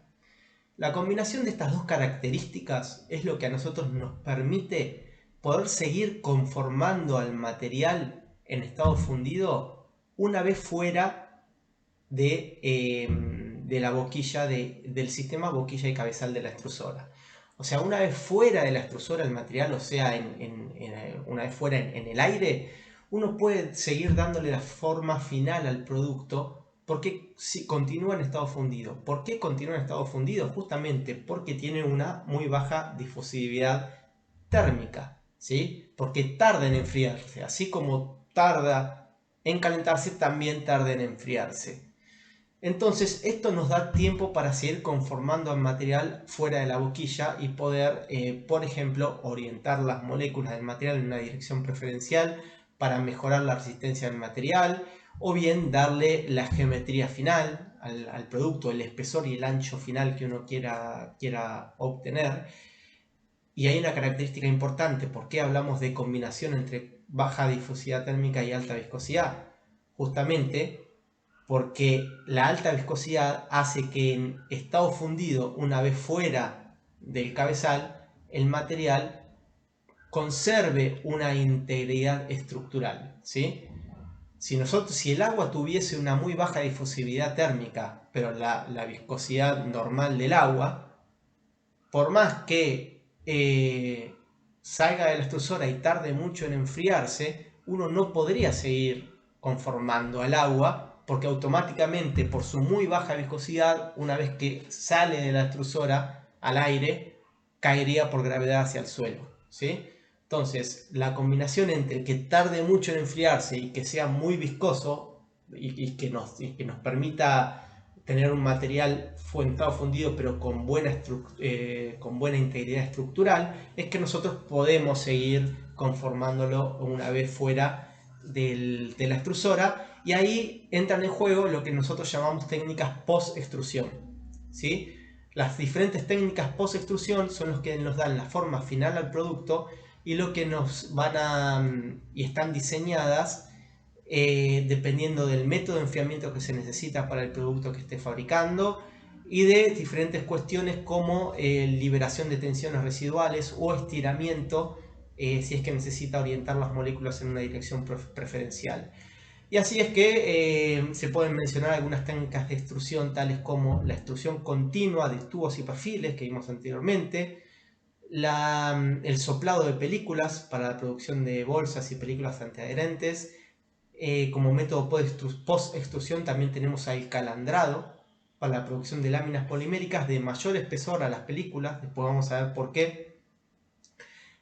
La combinación de estas dos características es lo que a nosotros nos permite poder seguir conformando al material en estado fundido una vez fuera de la boquilla del sistema boquilla y cabezal de la extrusora. O sea, una vez fuera de la extrusora el material, o sea, una vez fuera en el aire, uno puede seguir dándole la forma final al producto porque si continúa en estado fundido. ¿Por qué continúa en estado fundido? Justamente porque tiene una muy baja difusividad térmica, ¿sí? Porque tarda en enfriarse, así como tarda en calentarse, también tarda en enfriarse. Entonces esto nos da tiempo para seguir conformando el material fuera de la boquilla y poder, por ejemplo, orientar las moléculas del material en una dirección preferencial para mejorar la resistencia del material o bien darle la geometría final al producto, el espesor y el ancho final que uno quiera obtener. Y hay una característica importante: ¿por qué hablamos de combinación entre baja difusividad térmica y alta viscosidad? Justamente porque la alta viscosidad hace que en estado fundido, una vez fuera del cabezal, el material conserve una integridad estructural, ¿sí? Si el agua tuviese una muy baja difusividad térmica, pero la viscosidad normal del agua, por más que salga de la extrusora y tarde mucho en enfriarse, uno no podría seguir conformando al agua, porque automáticamente, por su muy baja viscosidad, una vez que sale de la extrusora al aire, caería por gravedad hacia el suelo, ¿sí? Entonces, la combinación entre que tarde mucho en enfriarse y que sea muy viscoso y que nos permita tener un material fuentado fundido pero con buena integridad estructural, es que nosotros podemos seguir conformándolo una vez fuera de la extrusora, y ahí entran en juego lo que nosotros llamamos técnicas post-extrusión, ¿sí? Las diferentes técnicas post-extrusión son los que nos dan la forma final al producto y lo que nos van a y están diseñadas dependiendo del método de enfriamiento que se necesita para el producto que esté fabricando y de diferentes cuestiones como liberación de tensiones residuales o estiramiento si es que necesita orientar las moléculas en una dirección preferencial. Y así es que se pueden mencionar algunas técnicas de extrusión tales como la extrusión continua de tubos y perfiles que vimos anteriormente, el soplado de películas para la producción de bolsas y películas antiadherentes. Como método post-extrusión también tenemos el calandrado para la producción de láminas poliméricas de mayor espesor a las películas. Después vamos a ver por qué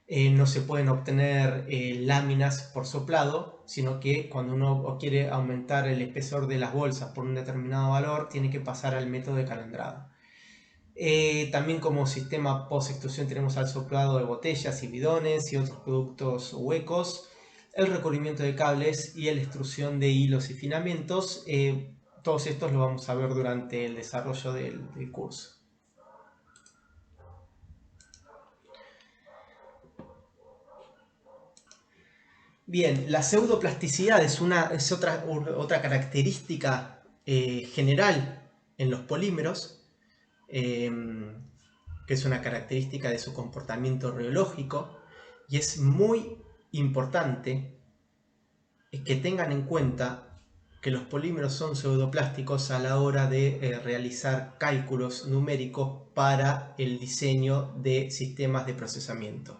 no se pueden obtener láminas por soplado, sino que cuando uno quiere aumentar el espesor de las bolsas por un determinado valor, tiene que pasar al método de calandrado. También como sistema post-extrusión tenemos al soplado de botellas y bidones y otros productos huecos, el recubrimiento de cables y la extrusión de hilos y filamentos. Todos estos los vamos a ver durante el desarrollo del curso. Bien, la pseudoplasticidad es otra característica general en los polímeros, que es una característica de su comportamiento reológico, y es muy importante que tengan en cuenta que los polímeros son pseudoplásticos a la hora de realizar cálculos numéricos para el diseño de sistemas de procesamiento.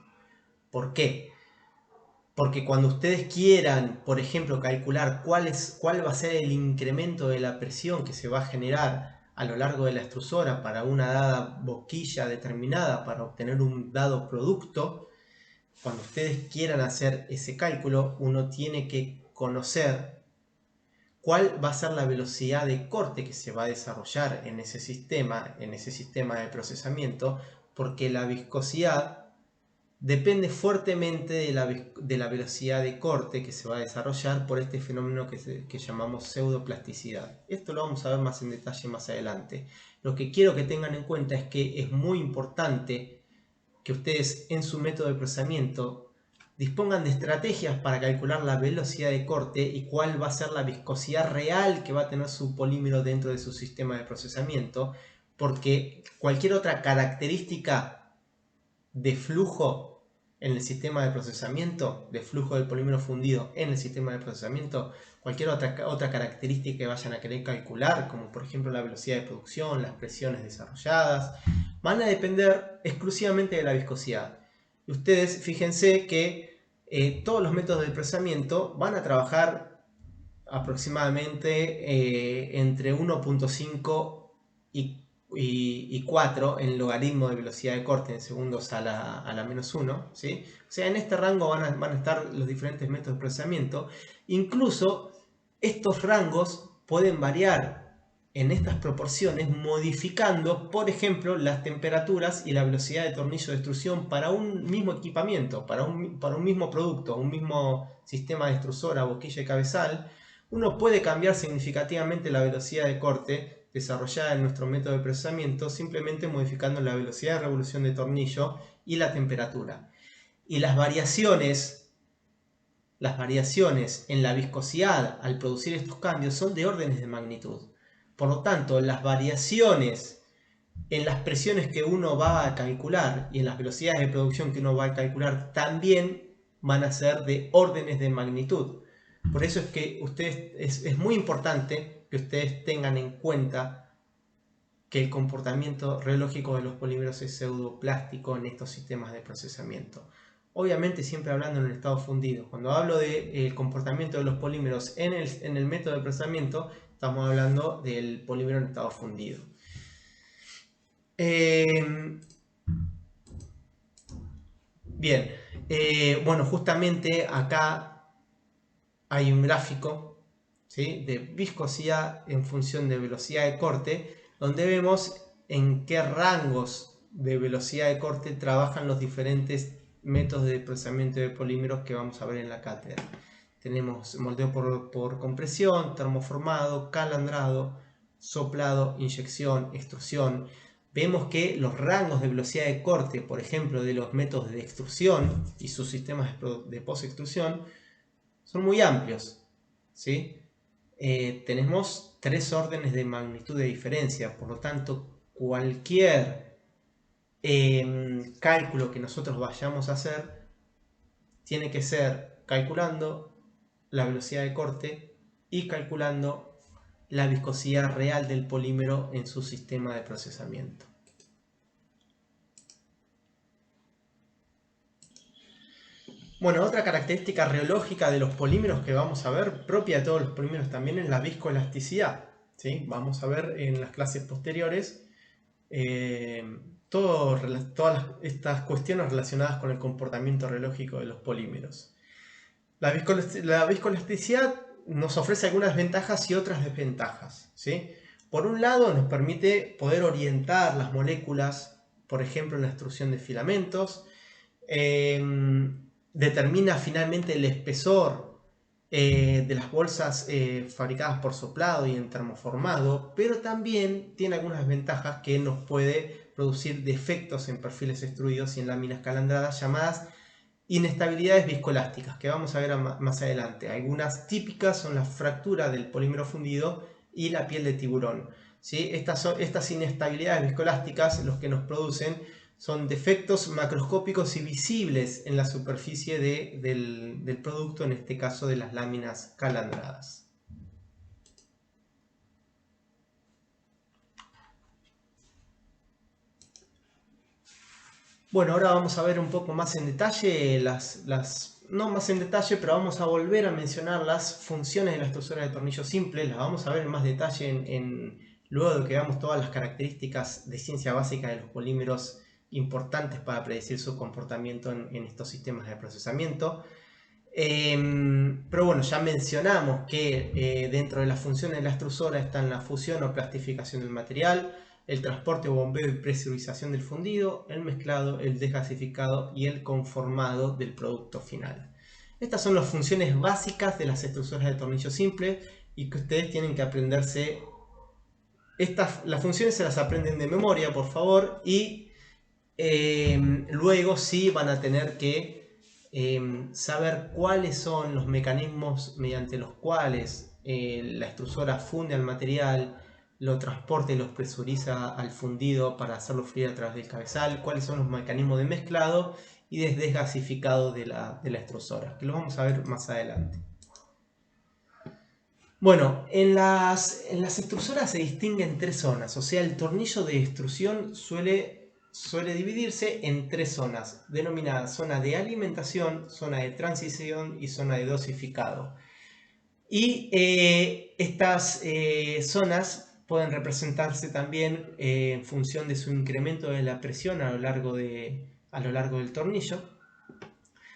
¿Por qué? Porque cuando ustedes quieran, por ejemplo, calcular cuál va a ser el incremento de la presión que se va a generar a lo largo de la extrusora para una dada boquilla determinada para obtener un dado producto, cuando ustedes quieran hacer ese cálculo, uno tiene que conocer cuál va a ser la velocidad de corte que se va a desarrollar en ese sistema de procesamiento, porque la viscosidad depende fuertemente de la velocidad de corte que se va a desarrollar por este fenómeno que llamamos pseudoplasticidad. Esto lo vamos a ver más en detalle más adelante. Lo que quiero que tengan en cuenta es que es muy importante que ustedes en su método de procesamiento dispongan de estrategias para calcular la velocidad de corte y cuál va a ser la viscosidad real que va a tener su polímero dentro de su sistema de procesamiento, porque cualquier otra característica de flujo en el sistema de procesamiento, de flujo del polímero fundido en el sistema de procesamiento, cualquier otra característica que vayan a querer calcular, como por ejemplo la velocidad de producción, las presiones desarrolladas, van a depender exclusivamente de la viscosidad. Y ustedes fíjense que todos los métodos de procesamiento van a trabajar aproximadamente entre 1.5 y 4 en logaritmo de velocidad de corte en segundos a la menos 1, ¿sí? O sea, en este rango van a estar los diferentes métodos de procesamiento. Incluso estos rangos pueden variar en estas proporciones modificando, por ejemplo, las temperaturas y la velocidad de tornillo de extrusión para un mismo equipamiento, para un mismo producto, un mismo sistema de extrusora, boquilla y cabezal. Uno puede cambiar significativamente la velocidad de corte desarrollada en nuestro método de procesamiento simplemente modificando la velocidad de revolución de tornillo y la temperatura. Y las variaciones en la viscosidad al producir estos cambios son de órdenes de magnitud. Por lo tanto, las variaciones en las presiones que uno va a calcular y en las velocidades de producción que uno va a calcular también van a ser de órdenes de magnitud. Por eso es que es muy importante que ustedes tengan en cuenta que el comportamiento reológico de los polímeros es pseudoplástico en estos sistemas de procesamiento. Obviamente siempre hablando en el estado fundido. Cuando hablo del comportamiento de los polímeros en el método de procesamiento, estamos hablando del polímero en estado fundido. Bien, Bueno, justamente acá hay un gráfico, ¿sí?, de viscosidad en función de velocidad de corte, donde vemos en qué rangos de velocidad de corte trabajan los diferentes métodos de procesamiento de polímeros que vamos a ver en la cátedra. Tenemos moldeo por compresión, termoformado, calandrado, soplado, inyección, extrusión. Vemos que los rangos de velocidad de corte, por ejemplo, de los métodos de extrusión y sus sistemas de post-extrusión, son muy amplios, ¿sí? Tenemos 3 órdenes de magnitud de diferencia, por lo tanto, cualquier cálculo que nosotros vayamos a hacer tiene que ser calculando la velocidad de corte y calculando la viscosidad real del polímero en su sistema de procesamiento. Bueno, otra característica reológica de los polímeros que vamos a ver, propia de todos los polímeros también, es la viscoelasticidad, ¿sí? Vamos a ver en las clases posteriores todas estas cuestiones relacionadas con el comportamiento reológico de los polímeros. La viscoelasticidad nos ofrece algunas ventajas y otras desventajas, ¿sí? Por un lado, nos permite poder orientar las moléculas, por ejemplo, en la extrusión de filamentos. Determina finalmente el espesor de las bolsas fabricadas por soplado y en termoformado, pero también tiene algunas ventajas que nos puede producir defectos en perfiles extruidos y en láminas calandradas llamadas inestabilidades viscoelásticas, que vamos a ver más adelante. Algunas típicas son la fractura del polímero fundido y la piel de tiburón, ¿sí? Estas inestabilidades viscoelásticas los que nos producen son defectos macroscópicos y visibles en la superficie del producto, en este caso de las láminas calandradas. Bueno, ahora vamos a ver un poco más en detalle no más en detalle, pero vamos a volver a mencionar las funciones de la extrusora de tornillo simple. Las vamos a ver en más detalle luego de que veamos todas las características de ciencia básica de los polímeros importantes para predecir su comportamiento en estos sistemas de procesamiento. Pero bueno, ya mencionamos que dentro de las funciones de la extrusora están la fusión o plastificación del material, el transporte o bombeo y presurización del fundido, el mezclado, el desgasificado y el conformado del producto final. Estas son las funciones básicas de las extrusoras de tornillo simple y que ustedes tienen que aprenderse. Las funciones se las aprenden de memoria, por favor, y luego sí van a tener que saber cuáles son los mecanismos mediante los cuales la extrusora funde al material, lo transporta y los presuriza al fundido para hacerlo fluir a través del cabezal, cuáles son los mecanismos de mezclado y de desgasificado de la extrusora, que lo vamos a ver más adelante. Bueno, en las extrusoras se distinguen 3 zonas, o sea, el tornillo de extrusión suele dividirse en 3 zonas, denominadas zona de alimentación, zona de transición y zona de dosificado. Y estas zonas pueden representarse también en función de su incremento de la presión a lo largo del tornillo.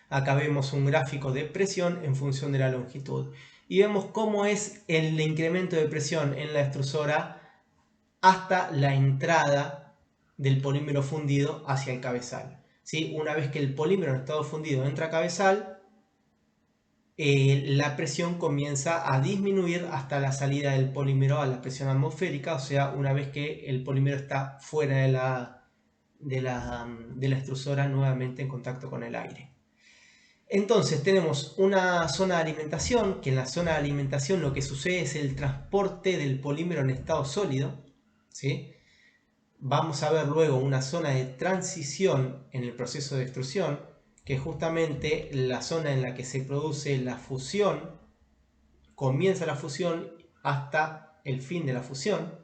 Acá vemos un gráfico de presión en función de la longitud. Y vemos cómo es el incremento de presión en la extrusora hasta la entrada del polímero fundido hacia el cabezal, ¿sí? Una vez que el polímero en estado fundido entra a cabezal, la presión comienza a disminuir hasta la salida del polímero a la presión atmosférica, o sea, una vez que el polímero está fuera de la extrusora nuevamente en contacto con el aire. Entonces tenemos una zona de alimentación, que en la zona de alimentación lo que sucede es el transporte del polímero en estado sólido, ¿sí? Vamos a ver luego una zona de transición en el proceso de extrusión, que es justamente la zona en la que se produce la fusión, comienza la fusión hasta el fin de la fusión.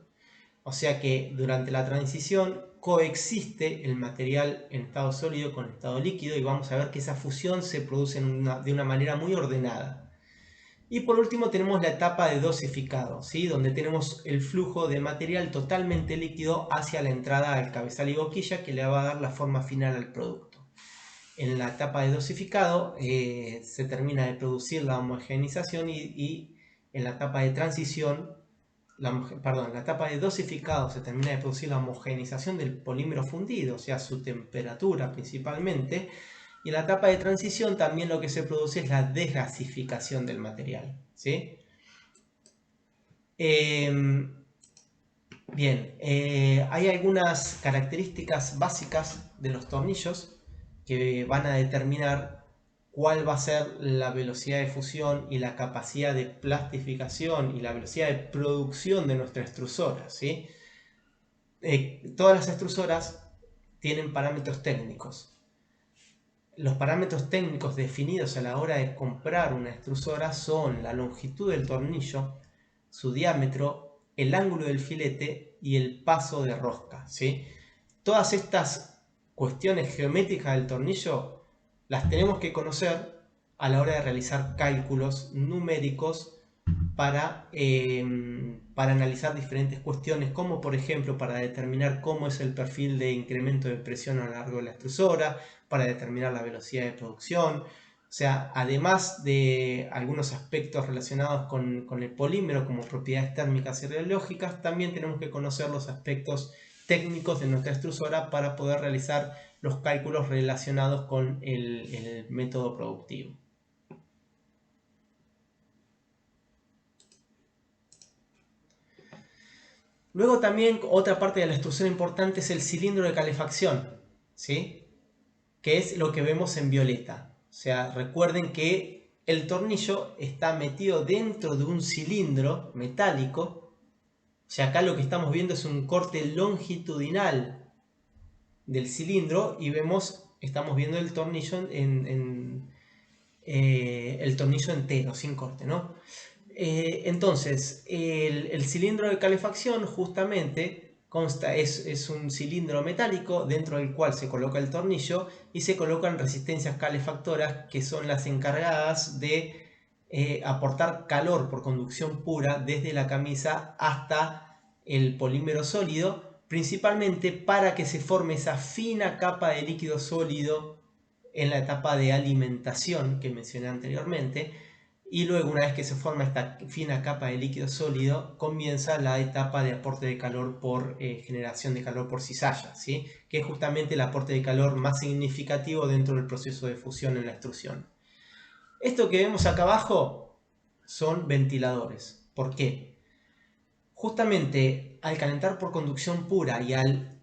O sea que durante la transición coexiste el material en estado sólido con estado líquido y vamos a ver que esa fusión se produce de una manera muy ordenada. Y por último tenemos la etapa de dosificado, ¿sí? Donde tenemos el flujo de material totalmente líquido hacia la entrada al cabezal y boquilla que le va a dar la forma final al producto. en la etapa de dosificado se termina de producir la homogeneización y en la etapa de transición, en la etapa de dosificado se termina de producir la homogeneización del polímero fundido, o sea, su temperatura principalmente. Y en la etapa de transición también lo que se produce es la desgasificación del material, ¿sí? Bien, hay algunas características básicas de los tornillos que van a determinar cuál va a ser la velocidad de fusión y la capacidad de plastificación y la velocidad de producción de nuestra extrusora, ¿sí? Todas las extrusoras tienen parámetros técnicos. Los parámetros técnicos definidos a la hora de comprar una extrusora son la longitud del tornillo, su diámetro, el ángulo del filete y el paso de rosca, ¿sí? Todas estas cuestiones geométricas del tornillo las tenemos que conocer a la hora de realizar cálculos numéricos para analizar diferentes cuestiones, como por ejemplo para determinar cómo es el perfil de incremento de presión a lo largo de la extrusora, para determinar la velocidad de producción. O sea, además de algunos aspectos relacionados con el polímero, como propiedades térmicas y radiológicas, también tenemos que conocer los aspectos técnicos de nuestra extrusora para poder realizar los cálculos relacionados con el método productivo. Luego también otra parte de la extrusión importante es el cilindro de calefacción, ¿sí? Que es lo que vemos en violeta. O sea, recuerden que el tornillo está metido dentro de un cilindro metálico. O sea, acá lo que estamos viendo es un corte longitudinal del cilindro y estamos viendo el tornillo el tornillo entero, sin corte, ¿no? Entonces, el cilindro de calefacción justamente es un cilindro metálico dentro del cual se coloca el tornillo y se colocan resistencias calefactoras que son las encargadas de aportar calor por conducción pura desde la camisa hasta el polímero sólido, principalmente para que se forme esa fina capa de líquido sólido en la etapa de alimentación que mencioné anteriormente. Y luego, una vez que se forma esta fina capa de líquido sólido, comienza la etapa de aporte de calor por generación de calor por cizalla, ¿sí? Que es justamente el aporte de calor más significativo dentro del proceso de fusión en la extrusión. Esto que vemos acá abajo son ventiladores. ¿Por qué? Justamente al calentar por conducción pura y al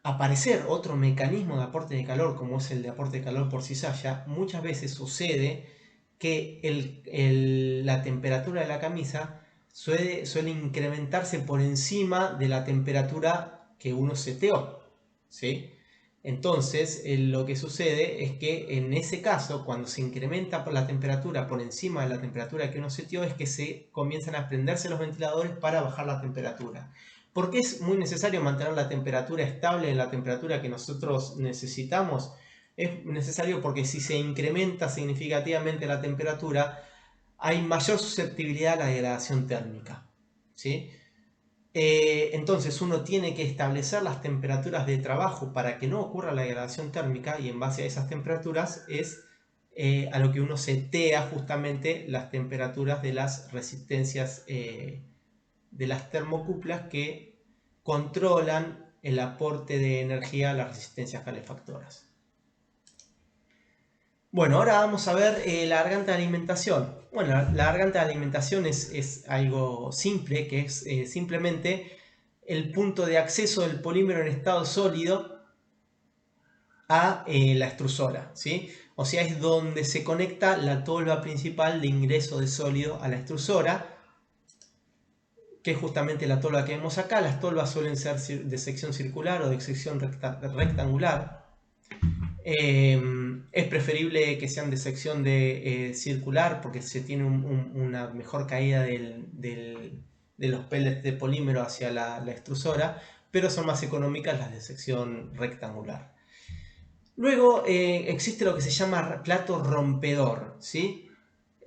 aparecer otro mecanismo de aporte de calor como es el de aporte de calor por cizalla, muchas veces sucede que la temperatura de la camisa suele incrementarse por encima de la temperatura que uno seteó, ¿sí? Entonces, lo que sucede es que en ese caso, cuando se incrementa la temperatura por encima de la temperatura que uno seteó, es que se comienzan a prenderse los ventiladores para bajar la temperatura. ¿Por qué es muy necesario mantener la temperatura estable en la temperatura que nosotros necesitamos? Es necesario porque si se incrementa significativamente la temperatura, hay mayor susceptibilidad a la degradación térmica, ¿sí? Entonces uno tiene que establecer las temperaturas de trabajo para que no ocurra la degradación térmica y en base a esas temperaturas es a lo que uno setea justamente las temperaturas de las resistencias de las termocuplas que controlan el aporte de energía a las resistencias calefactoras. Bueno, ahora vamos a ver la garganta de alimentación. Bueno, la garganta de alimentación es algo simple, que es simplemente el punto de acceso del polímero en estado sólido a la extrusora, ¿sí? O sea, es donde se conecta la tolva principal de ingreso de sólido a la extrusora, que es justamente la tolva que vemos acá. Las tolvas suelen ser de sección circular o de sección rectangular. Es preferible que sean de sección circular porque se tiene una mejor caída de los pellets de polímero hacia la extrusora, pero son más económicas las de sección rectangular. Luego existe lo que se llama plato rompedor, ¿sí?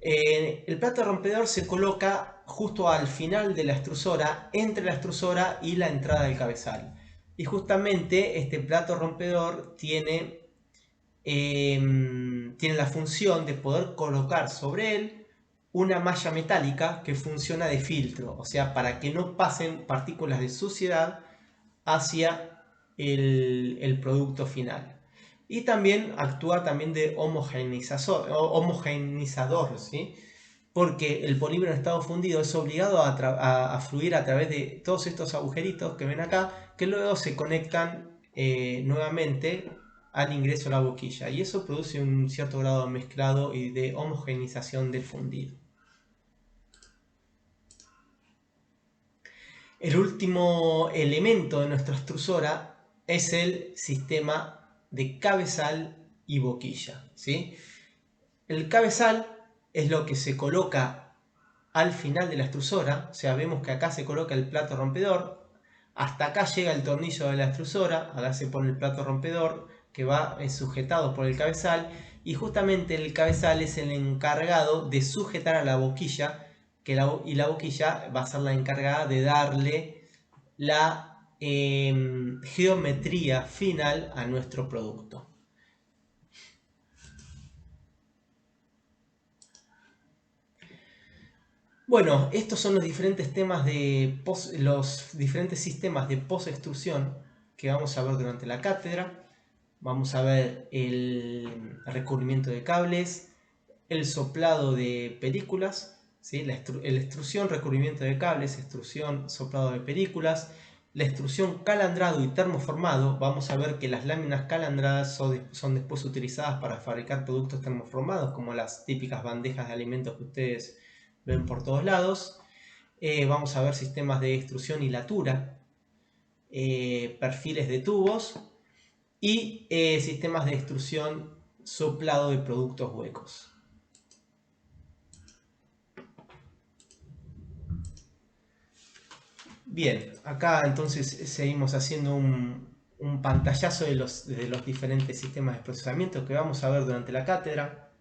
El plato rompedor se coloca justo al final de la extrusora, entre la extrusora y la entrada del cabezal. Y justamente este plato rompedor tiene tiene la función de poder colocar sobre él una malla metálica que funciona de filtro, o sea, para que no pasen partículas de suciedad hacia el producto final. Y también actúa también de homogeneizador, ¿sí? Porque el polímero en estado fundido es obligado a fluir a través de todos estos agujeritos que ven acá, que luego se conectan nuevamente al ingreso a la boquilla, y eso produce un cierto grado de mezclado y de homogeneización del fundido. El último elemento de nuestra extrusora es el sistema de cabezal y boquilla, ¿sí? El cabezal es lo que se coloca al final de la extrusora, o sea, vemos que acá se coloca el plato rompedor, hasta acá llega el tornillo de la extrusora, acá se pone el plato rompedor que va sujetado por el cabezal, y justamente el cabezal es el encargado de sujetar a la boquilla, y la boquilla va a ser la encargada de darle la geometría final a nuestro producto. Bueno, estos son los diferentes temas los diferentes sistemas de post-extrusión que vamos a ver durante la cátedra. Vamos a ver el recubrimiento de cables, el soplado de películas, ¿sí? La extrusión, recubrimiento de cables, extrusión, soplado de películas, la extrusión calandrado y termoformado. Vamos a ver que las láminas calandradas son después utilizadas para fabricar productos termoformados, como las típicas bandejas de alimentos que ustedes ven por todos lados. Vamos a ver sistemas de extrusión y latura, perfiles de tubos y sistemas de extrusión soplado de productos huecos. Bien, acá entonces seguimos haciendo un pantallazo de los diferentes sistemas de procesamiento que vamos a ver durante la cátedra.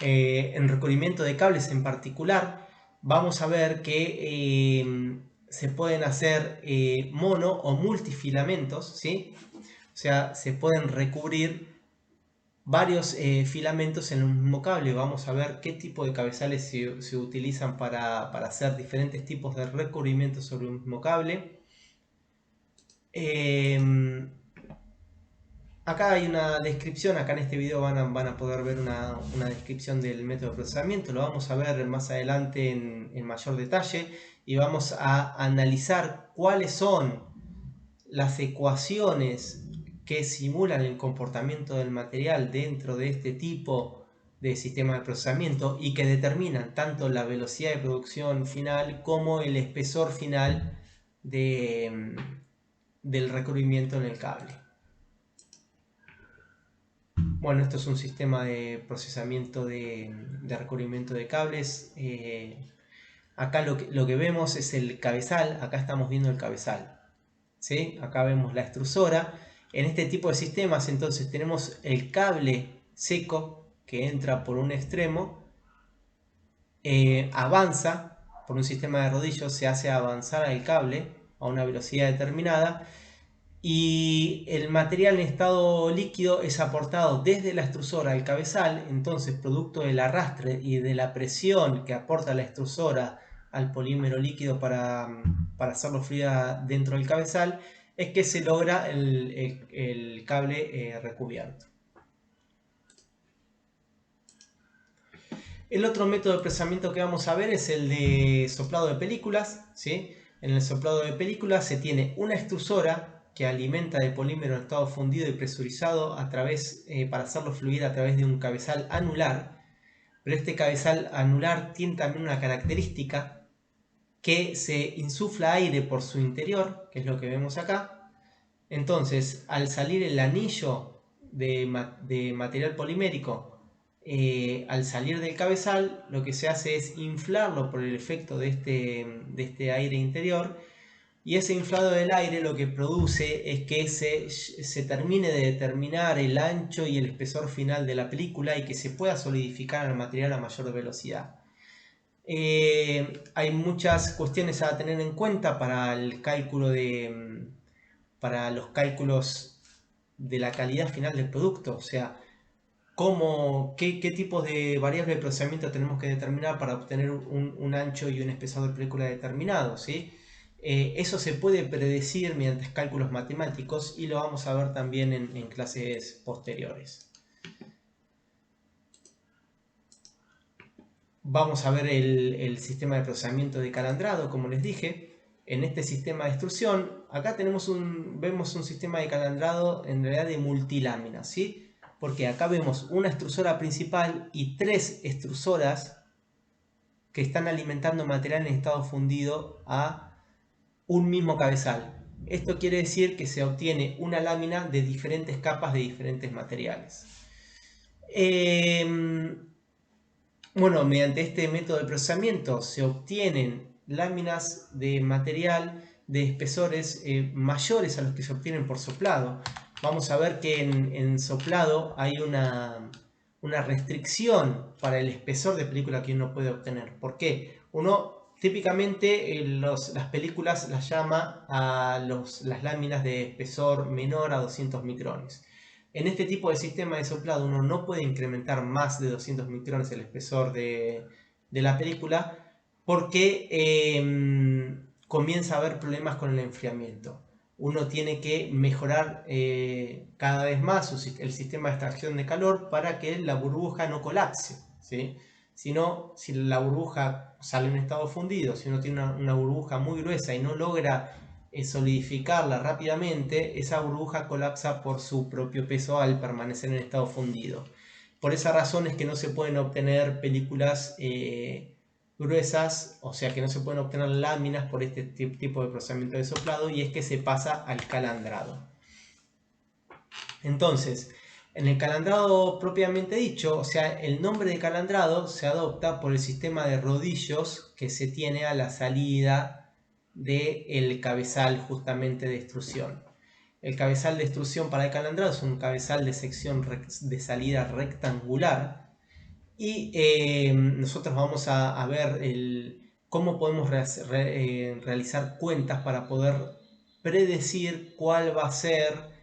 En recubrimiento de cables en particular, vamos a ver que se pueden hacer mono o multifilamentos, ¿sí? O sea, se pueden recubrir varios filamentos en un mismo cable. Vamos a ver qué tipo de cabezales se utilizan para hacer diferentes tipos de recubrimiento sobre un mismo cable. Acá hay una descripción, acá en este video van a poder ver una descripción del método de procesamiento. Lo vamos a ver más adelante en mayor detalle, y vamos a analizar cuáles son las ecuaciones que simulan el comportamiento del material dentro de este tipo de sistema de procesamiento y que determinan tanto la velocidad de producción final como el espesor final del recubrimiento en el cable. Bueno, esto es un sistema de procesamiento de recubrimiento de cables. Acá lo que vemos es el cabezal, acá estamos viendo el cabezal, ¿sí? Acá vemos la extrusora. En este tipo de sistemas entonces tenemos el cable seco que entra por un extremo, avanza por un sistema de rodillos, se hace avanzar el cable a una velocidad determinada, y el material en estado líquido es aportado desde la extrusora al cabezal. Entonces, producto del arrastre y de la presión que aporta la extrusora al polímero líquido para hacerlo fluir dentro del cabezal, es que se logra el cable recubierto. El otro método de procesamiento que vamos a ver es el de soplado de películas, ¿sí? En el soplado de películas se tiene una extrusora que alimenta de polímero en estado fundido y presurizado para hacerlo fluir a través de un cabezal anular. Pero este cabezal anular tiene también una característica, que se insufla aire por su interior, que es lo que vemos acá. Entonces, al salir el anillo de material polimérico, al salir del cabezal, lo que se hace es inflarlo por el efecto de este aire interior, y ese inflado del aire lo que produce es que se termine de determinar el ancho y el espesor final de la película y que se pueda solidificar el material a mayor velocidad. Hay muchas cuestiones a tener en cuenta para el cálculo para los cálculos de la calidad final del producto. O sea, qué tipos de variables de procesamiento tenemos que determinar para obtener un ancho y un espesor de película determinado, ¿sí? Eso se puede predecir mediante cálculos matemáticos y lo vamos a ver también en clases posteriores. Vamos a ver el sistema de procesamiento de calandrado, como les dije. En este sistema de extrusión, acá vemos un sistema de calandrado en realidad de multiláminas, ¿sí? Porque acá vemos una extrusora principal y 3 extrusoras que están alimentando material en estado fundido a un mismo cabezal. Esto quiere decir que se obtiene una lámina de diferentes capas de diferentes materiales. Bueno, mediante este método de procesamiento se obtienen láminas de material de espesores mayores a los que se obtienen por soplado. Vamos a ver que en soplado hay una restricción para el espesor de película que uno puede obtener. ¿Por qué? Uno típicamente las películas las llama a las láminas de espesor menor a 200 micrones. En este tipo de sistema de soplado uno no puede incrementar más de 200 micrones el espesor de la película porque comienza a haber problemas con el enfriamiento. Uno tiene que mejorar cada vez más el sistema de extracción de calor para que la burbuja no colapse, ¿sí? Si la burbuja sale en estado fundido, si uno tiene una burbuja muy gruesa y no logra solidificarla rápidamente, esa burbuja colapsa por su propio peso al permanecer en estado fundido. Por esa razón es que no se pueden obtener películas gruesas, o sea que no se pueden obtener láminas por este tipo de procesamiento de soplado, y es que se pasa al calandrado. Entonces, en el calandrado propiamente dicho, o sea, el nombre de calandrado se adopta por el sistema de rodillos que se tiene a la salida del cabezal justamente de extrusión. El cabezal de extrusión para el calandrado es un cabezal de sección de salida rectangular y nosotros vamos a ver cómo podemos realizar cuentas para poder predecir cuál va a ser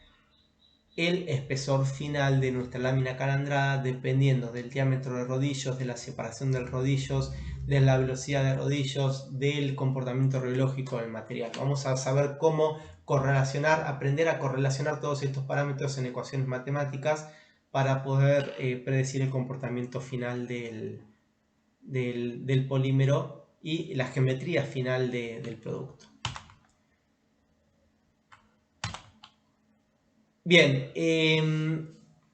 el espesor final de nuestra lámina calandrada dependiendo del diámetro de rodillos, de la separación de rodillos, de la velocidad de rodillos, del comportamiento radiológico del material. Vamos a saber cómo aprender a correlacionar todos estos parámetros en ecuaciones matemáticas para poder predecir el comportamiento final del polímero y la geometría final del producto. Bien,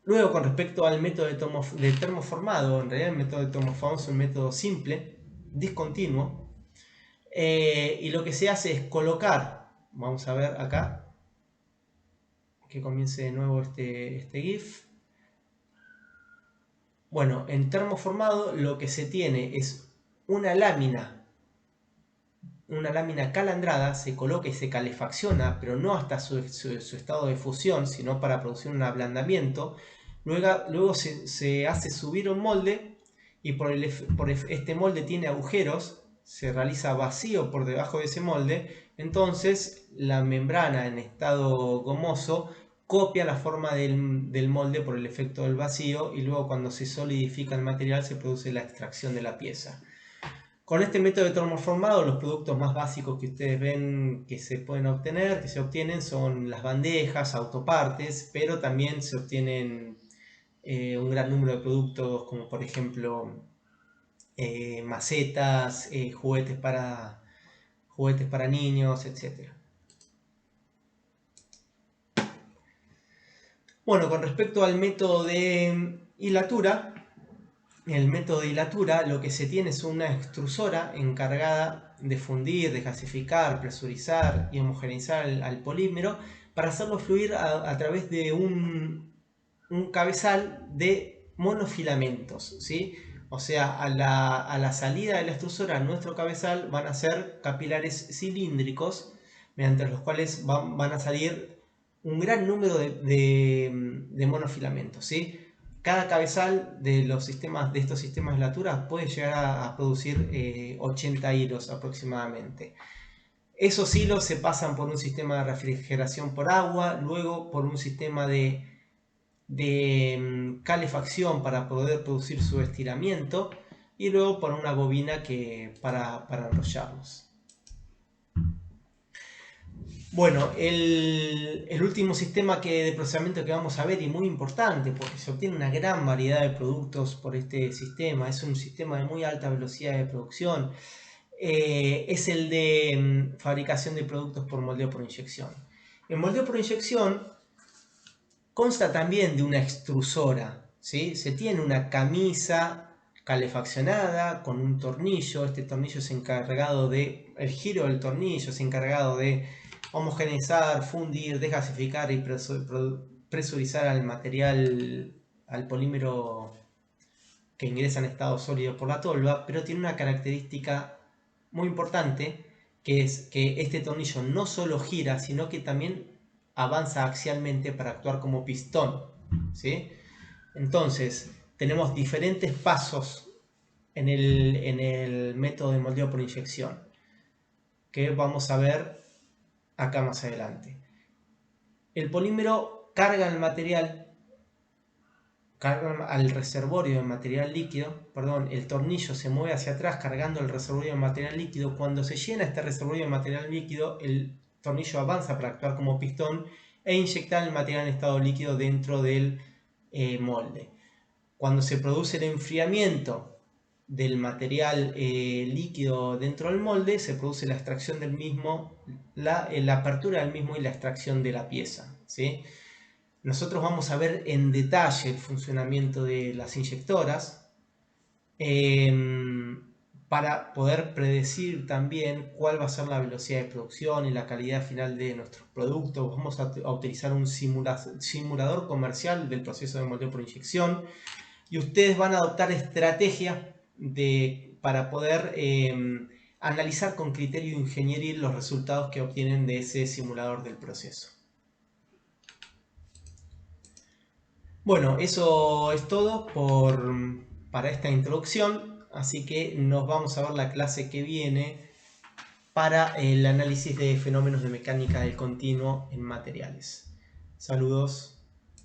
luego con respecto al método de termoformado, en realidad el método de termoformado es un método simple, discontinuo, y lo que se hace es colocar, vamos a ver acá, que comience de nuevo este GIF. Bueno, en termoformado lo que se tiene es una lámina calandrada, se coloca y se calefacciona, pero no hasta su estado de fusión, sino para producir un ablandamiento. Luego se hace subir un molde y por este molde tiene agujeros, se realiza vacío por debajo de ese molde, entonces la membrana en estado gomoso copia la forma del molde por el efecto del vacío y luego cuando se solidifica el material se produce la extracción de la pieza. Con este método de termoformado, los productos más básicos que ustedes ven que se obtienen son las bandejas, autopartes, pero también se obtienen un gran número de productos como por ejemplo macetas, juguetes para niños, etc. Bueno, con respecto al método de hilatura, lo que se tiene es una extrusora encargada de fundir, de gasificar, presurizar y homogeneizar al polímero para hacerlo fluir a través de un cabezal de monofilamentos, ¿sí? O sea, a la salida de la extrusora, nuestro cabezal van a ser capilares cilíndricos, mediante los cuales van a salir un gran número de monofilamentos, ¿sí? Cada cabezal de estos sistemas de hilatura puede llegar a producir 80 hilos aproximadamente. Esos hilos se pasan por un sistema de refrigeración por agua, luego por un sistema de calefacción para poder producir su estiramiento y luego por una bobina para enrollarlos. Bueno, el último sistema de procesamiento que vamos a ver, y muy importante porque se obtiene una gran variedad de productos por este sistema, es un sistema de muy alta velocidad de producción, es el de fabricación de productos por moldeo por inyección. El moldeo por inyección consta también de una extrusora, ¿sí? Se tiene una camisa calefaccionada con un tornillo. Este tornillo es encargado de, el giro del tornillo es encargado de homogeneizar, fundir, desgasificar y presurizar al material, al polímero que ingresa en estado sólido por la tolva, pero tiene una característica muy importante, que es que este tornillo no solo gira, sino que también avanza axialmente para actuar como pistón, ¿sí? Entonces, tenemos diferentes pasos en el método de moldeo por inyección, que vamos a ver acá más adelante. El polímero carga el material, carga al reservorio de material líquido, el tornillo se mueve hacia atrás cargando el reservorio de material líquido. Cuando se llena este reservorio de material líquido, el tornillo avanza para actuar como pistón e inyectar el material en estado líquido dentro del molde. Cuando se produce el enfriamiento del material líquido dentro del molde, se produce la extracción del mismo, la apertura del mismo y la extracción de la pieza, ¿sí? Nosotros vamos a ver en detalle el funcionamiento de las inyectoras para poder predecir también cuál va a ser la velocidad de producción y la calidad final de nuestros productos. Vamos a utilizar un simulador comercial del proceso de moldeo por inyección y ustedes van a adoptar estrategias para poder analizar con criterio ingenieril los resultados que obtienen de ese simulador del proceso. Bueno, eso es todo para esta introducción, así que nos vamos a ver la clase que viene para el análisis de fenómenos de mecánica del continuo en materiales. Saludos.